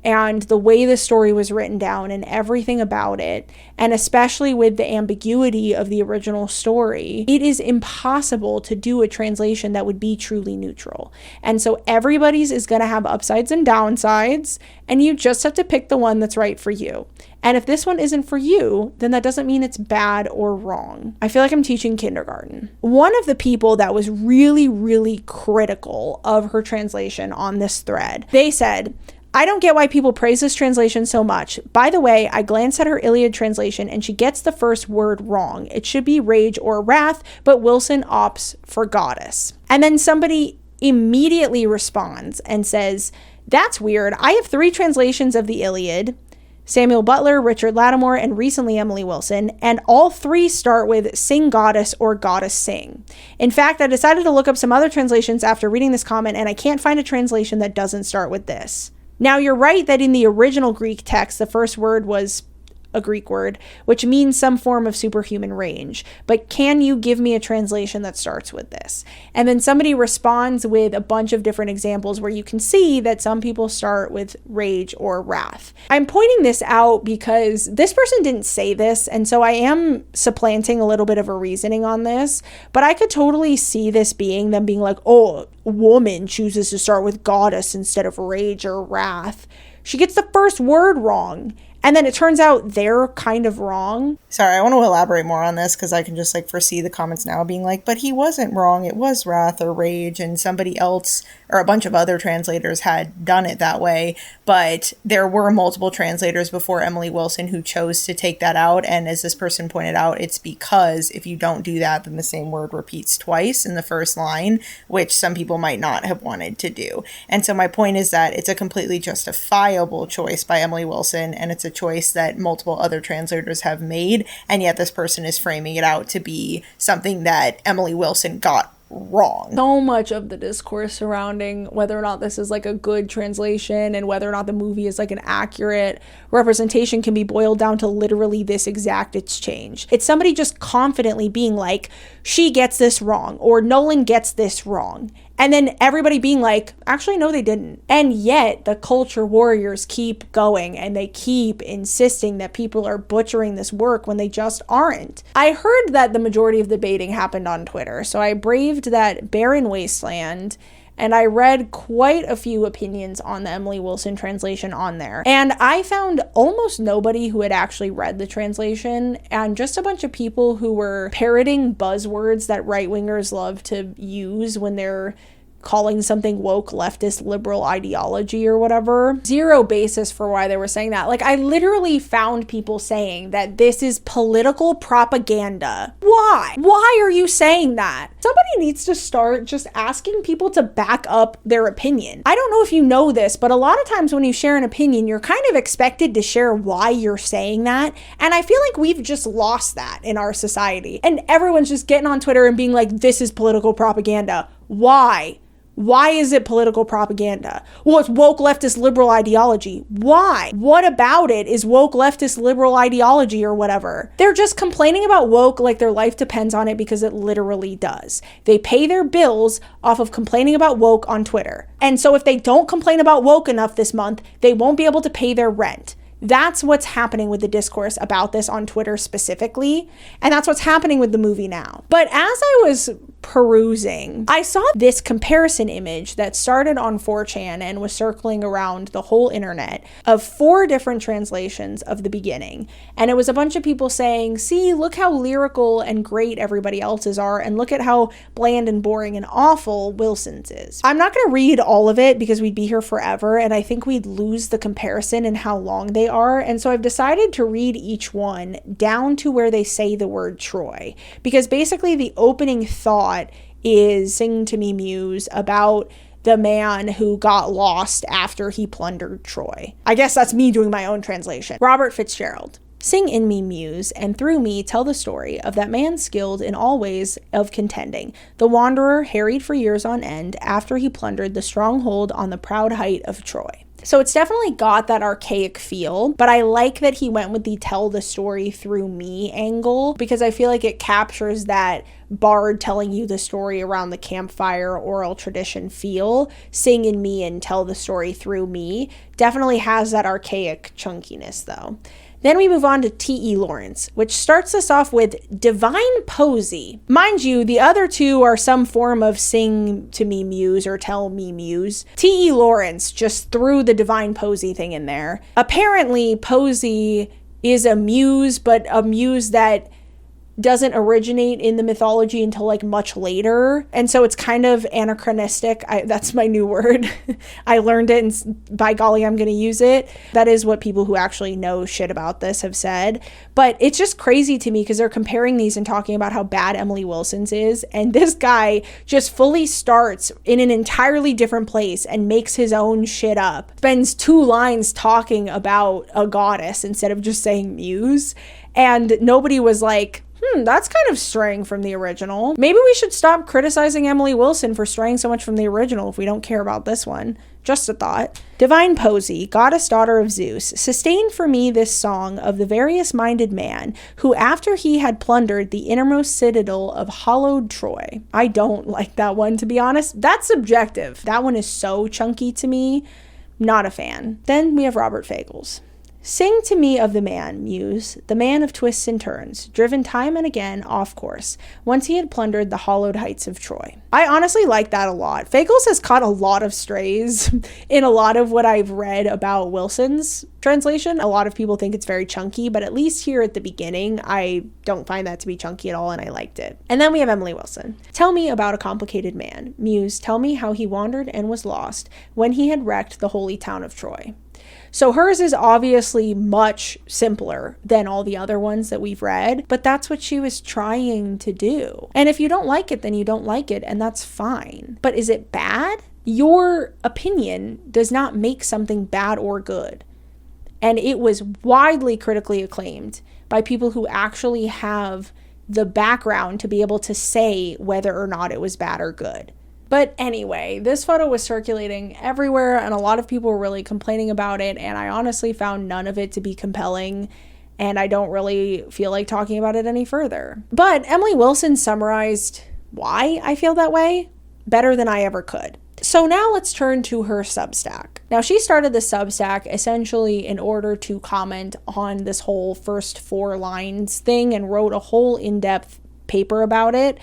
and the way the story was written down and everything about it, and especially with the ambiguity of the original story, it is impossible to do a translation that would be truly neutral. And so everybody's is going to have upsides and downsides, and you just have to pick the one that's right for you. And if this one isn't for you, then that doesn't mean it's bad or wrong. I feel like I'm teaching kindergarten. One of the people that was really, really critical of her translation on this thread, they said, "I don't get why people praise this translation so much. By the way, I glanced at her Iliad translation and she gets the first word wrong. It should be rage or wrath, but Wilson opts for goddess." And then somebody immediately responds and says, "That's weird. I have 3 translations of the Iliad, Samuel Butler, Richard Lattimore, and recently Emily Wilson, and all 3 start with sing goddess or goddess sing. In fact, I decided to look up some other translations after reading this comment, and I can't find a translation that doesn't start with this." Now, you're right that in the original Greek text, the first word was a Greek word, which means some form of superhuman range. But can you give me a translation that starts with this? And then somebody responds with a bunch of different examples where you can see that some people start with rage or wrath. I'm pointing this out because this person didn't say this, and so I am supplanting a little bit of a reasoning on this, but I could totally see this being them being like, "Oh, a woman chooses to start with goddess instead of rage or wrath. She gets the first word wrong." And then it turns out they're kind of wrong. Sorry, I want to elaborate more on this because I can just foresee the comments now being like, but he wasn't wrong. It was wrath or rage, and somebody else or a bunch of other translators had done it that way. But there were multiple translators before Emily Wilson who chose to take that out. And as this person pointed out, it's because if you don't do that, then the same word repeats twice in the first line, which some people might not have wanted to do. And so my point is that it's a completely justifiable choice by Emily Wilson, and it's a choice that multiple other translators have made, and yet this person is framing it out to be something that Emily Wilson got wrong. So much of the discourse surrounding whether or not this is a good translation and whether or not the movie is an accurate representation can be boiled down to literally this exact exchange. It's somebody just confidently being like, "She gets this wrong," or "Nolan gets this wrong." And then everybody being like, "Actually, no, they didn't." And yet the culture warriors keep going and they keep insisting that people are butchering this work when they just aren't. I heard that the majority of the debating happened on Twitter, so I braved that barren wasteland and I read quite a few opinions on the Emily Wilson translation on there. And I found almost nobody who had actually read the translation, and just a bunch of people who were parroting buzzwords that right-wingers love to use when they're calling something woke leftist liberal ideology or whatever. Zero basis for why they were saying that. I literally found people saying that this is political propaganda. Why? Why are you saying that? Somebody needs to start just asking people to back up their opinion. I don't know if you know this, but a lot of times when you share an opinion, you're kind of expected to share why you're saying that. And I feel like we've just lost that in our society. And everyone's just getting on Twitter and being like, "This is political propaganda." Why? Why is it political propaganda? Well, it's woke leftist liberal ideology. Why? What about it is woke leftist liberal ideology or whatever? They're just complaining about woke like their life depends on it, because it literally does. They pay their bills off of complaining about woke on Twitter. And so if they don't complain about woke enough this month, they won't be able to pay their rent. That's what's happening with the discourse about this on Twitter specifically, and that's what's happening with the movie now. But as I was perusing, I saw this comparison image that started on 4chan and was circling around the whole internet of 4 different translations of the beginning. And it was a bunch of people saying, "See, look how lyrical and great everybody else's are, and look at how bland and boring and awful Wilson's is." I'm not going to read all of it because we'd be here forever, and I think we'd lose the comparison in how long they are. And so I've decided to read each one down to where they say the word Troy, because basically the opening thought is "Sing to me, Muse," about the man who got lost after he plundered Troy. I guess that's me doing my own translation. Robert Fitzgerald. "Sing in me, Muse, and through me tell the story of that man skilled in all ways of contending, the wanderer harried for years on end after he plundered the stronghold on the proud height of Troy." So it's definitely got that archaic feel, but I like that he went with the tell the story through me angle, because I feel like it captures that bard telling you the story around the campfire oral tradition feel. Sing in me and tell the story through me definitely has that archaic chunkiness though. Then we move on to T.E. Lawrence, which starts us off with Divine Posy. Mind you, the other two are some form of sing to me muse or tell me muse. T.E. Lawrence just threw the Divine Posy thing in there. Apparently, Posy is a muse, but a muse that doesn't originate in the mythology until like much later. And so it's kind of anachronistic. That's my new word. I learned it and by golly, I'm going to use it. That is what people who actually know shit about this have said. But it's just crazy to me because they're comparing these and talking about how bad Emily Wilson's is. And this guy just fully starts in an entirely different place and makes his own shit up. Spends 2 lines talking about a goddess instead of just saying muse. And nobody was like, that's kind of straying from the original. Maybe we should stop criticizing Emily Wilson for straying so much from the original if we don't care about this one. Just a thought. Divine Posy, goddess daughter of Zeus, sustained for me this song of the various-minded man who, after he had plundered the innermost citadel of hallowed Troy. I don't like that one, to be honest. That's subjective. That one is so chunky to me. Not a fan. Then we have Robert Fagles. Sing to me of the man, muse, the man of twists and turns, driven time and again off course, once he had plundered the hallowed heights of Troy. I honestly like that a lot. Fagles has caught a lot of strays in a lot of what I've read about Wilson's translation. A lot of people think it's very chunky, but at least here at the beginning, I don't find that to be chunky at all, and I liked it. And then we have Emily Wilson. Tell me about a complicated man, muse, tell me how he wandered and was lost when he had wrecked the holy town of Troy. So hers is obviously much simpler than all the other ones that we've read, but that's what she was trying to do. And if you don't like it, then you don't like it, and that's fine. But is it bad? Your opinion does not make something bad or good. And it was widely critically acclaimed by people who actually have the background to be able to say whether or not it was bad or good. But anyway, this photo was circulating everywhere and a lot of people were really complaining about it, and I honestly found none of it to be compelling, and I don't really feel like talking about it any further. But Emily Wilson summarized why I feel that way better than I ever could. So now let's turn to her Substack. Now she started the Substack essentially in order to comment on this whole first 4 lines thing and wrote a whole in-depth paper about it.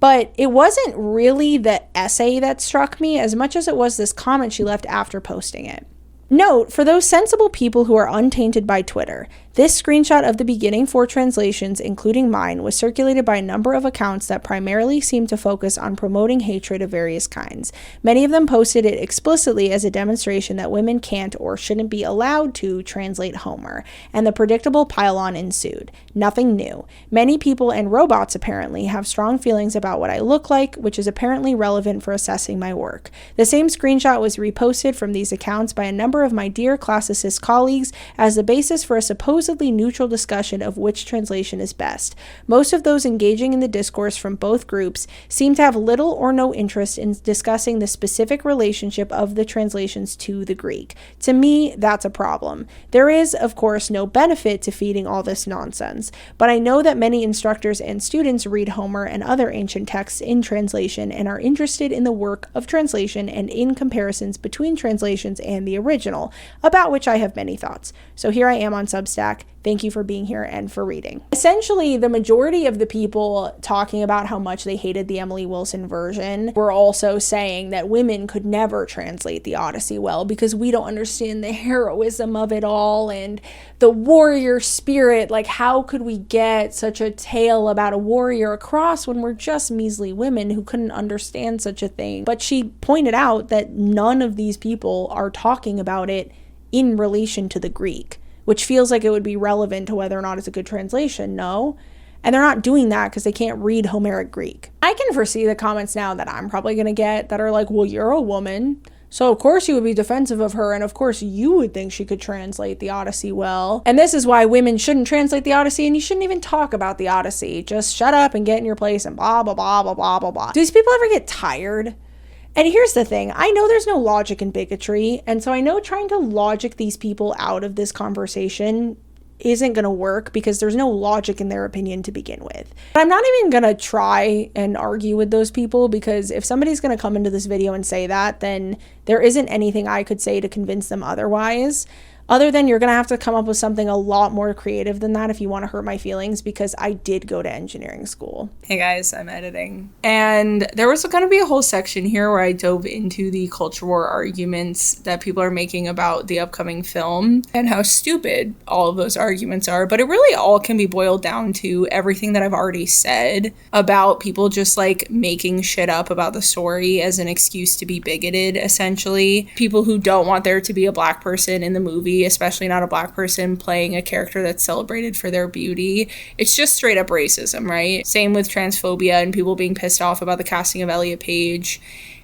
But it wasn't really the essay that struck me as much as it was this comment she left after posting it. Note, for those sensible people who are untainted by Twitter, this screenshot of the beginning 4 translations, including mine, was circulated by a number of accounts that primarily seem to focus on promoting hatred of various kinds. Many of them posted it explicitly as a demonstration that women can't or shouldn't be allowed to translate Homer, and the predictable pile-on ensued. Nothing new. Many people and robots apparently have strong feelings about what I look like, which is apparently relevant for assessing my work. The same screenshot was reposted from these accounts by a number of my dear classicist colleagues as the basis for a supposedly neutral discussion of which translation is best. Most of those engaging in the discourse from both groups seem to have little or no interest in discussing the specific relationship of the translations to the Greek. To me, that's a problem. There is, of course, no benefit to feeding all this nonsense, but I know that many instructors and students read Homer and other ancient texts in translation and are interested in the work of translation and in comparisons between translations and the original, about which I have many thoughts. So here I am on Substack. Thank you for being here and for reading. Essentially, the majority of the people talking about how much they hated the Emily Wilson version were also saying that women could never translate the Odyssey well because we don't understand the heroism of it all and the warrior spirit. Like, how could we get such a tale about a warrior across when we're just measly women who couldn't understand such a thing? But she pointed out that none of these people are talking about it in relation to the Greek, which feels like it would be relevant to whether or not it's a good translation, no? And they're not doing that because they can't read Homeric Greek. I can foresee the comments now that I'm probably going to get that are like, well, you're a woman, so of course you would be defensive of her, and of course you would think she could translate the Odyssey well. And this is why women shouldn't translate the Odyssey, and you shouldn't even talk about the Odyssey. Just shut up and get in your place and blah, blah, blah, blah, blah, blah, blah. Do these people ever get tired? And here's the thing, I know there's no logic in bigotry, and so I know trying to logic these people out of this conversation isn't going to work because there's no logic in their opinion to begin with. But I'm not even going to try and argue with those people, because if somebody's going to come into this video and say that, then there isn't anything I could say to convince them otherwise. Other than you're going to have to come up with something a lot more creative than that if you want to hurt my feelings, because I did go to engineering school. Hey guys, I'm editing. And there was going to be a whole section here where I dove into the culture war arguments that people are making about the upcoming film and how stupid all of those arguments are. But it really all can be boiled down to everything that I've already said about people just like making shit up about the story as an excuse to be bigoted, essentially. People who don't want there to be a black person in the movie, especially not a black person playing a character that's celebrated for their beauty. It's just straight up racism, right? Same with transphobia and people being pissed off about the casting of Elliot Page.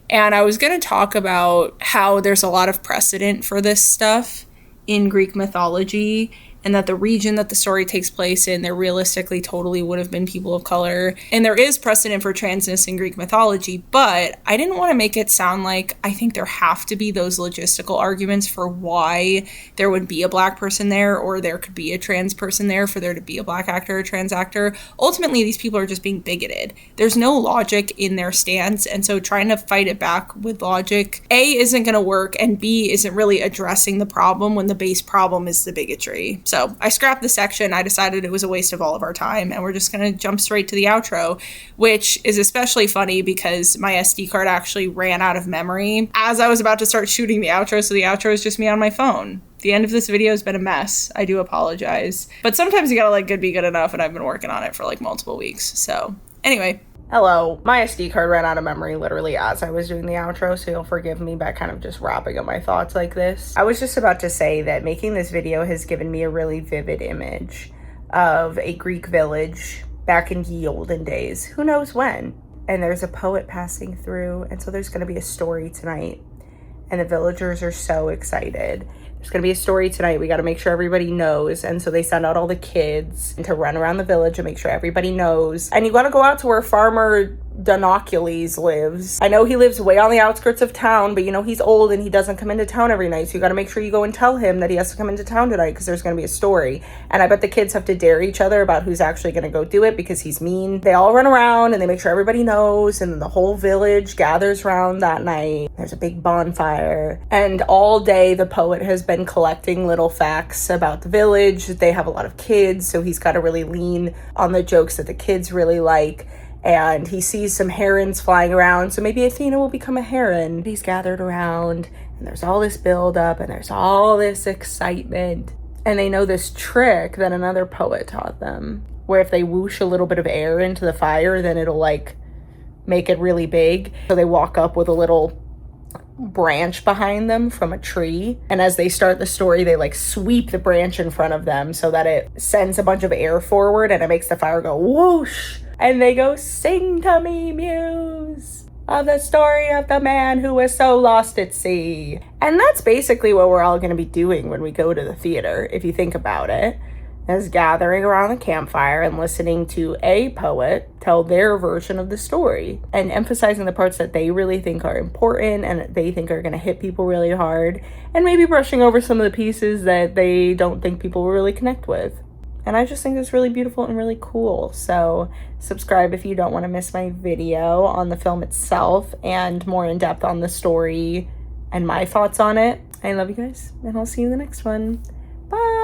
And I was going to talk about how there's a lot of precedent for this stuff in Greek mythology, and that the region that the story takes place in, there realistically totally would have been people of color. And there is precedent for transness in Greek mythology, but I didn't want to make it sound like I think there have to be those logistical arguments for why there would be a black person there, or there could be a trans person there for there to be a black actor or trans actor. Ultimately, these people are just being bigoted. There's no logic in their stance, and so trying to fight it back with logic, A, isn't going to work, and B, isn't really addressing the problem when the base problem is the bigotry. So I scrapped the section. I decided it was a waste of all of our time, and we're just going to jump straight to the outro, which is especially funny because my SD card actually ran out of memory as I was about to start shooting the outro, so the outro is just me on my phone. The end of this video has been a mess. I do apologize. But sometimes you gotta let good be good enough, and I've been working on it for like multiple weeks. So anyway. Hello, my SD card ran out of memory literally as I was doing the outro, so you'll forgive me by kind of just wrapping up my thoughts like this. I was just about to say that making this video has given me a really vivid image of a Greek village back in ye olden days. Who knows when? And there's a poet passing through, and so there's going to be a story tonight. And the villagers are so excited. There's going to be a story tonight. We got to make sure everybody knows. And so they send out all the kids to run around the village and make sure everybody knows. And you got to go out to where Farmer Donocules lives. I know he lives way on the outskirts of town, but you know, he's old and he doesn't come into town every night. So you got to make sure you go and tell him that he has to come into town tonight because there's going to be a story. And I bet the kids have to dare each other about who's actually going to go do it because he's mean. They all run around and they make sure everybody knows. And then the whole village gathers around that night. There's a big bonfire. And all day the poet has been collecting little facts about the village. They have a lot of kids, so he's got to really lean on the jokes that the kids really like. And he sees some herons flying around, so maybe Athena will become a heron. He's gathered around, and there's all this buildup, and there's all this excitement. And they know this trick that another poet taught them, where if they whoosh a little bit of air into the fire, then it'll, like, make it really big. So they walk up with a little branch behind them from a tree, and as they start the story, they, like, sweep the branch in front of them so that it sends a bunch of air forward, and it makes the fire go whoosh. And they go, "Sing to me, muse, of the story of the man who was so lost at sea." And that's basically what we're all going to be doing when we go to the theater, if you think about it, is gathering around the campfire and listening to a poet tell their version of the story and emphasizing the parts that they really think are important and that they think are going to hit people really hard, and maybe brushing over some of the pieces that they don't think people will really connect with. And I just think it's really beautiful and really cool. So subscribe if you don't want to miss my video on the film itself and more in depth on the story and my thoughts on it. I love you guys, and I'll see you in the next one. Bye!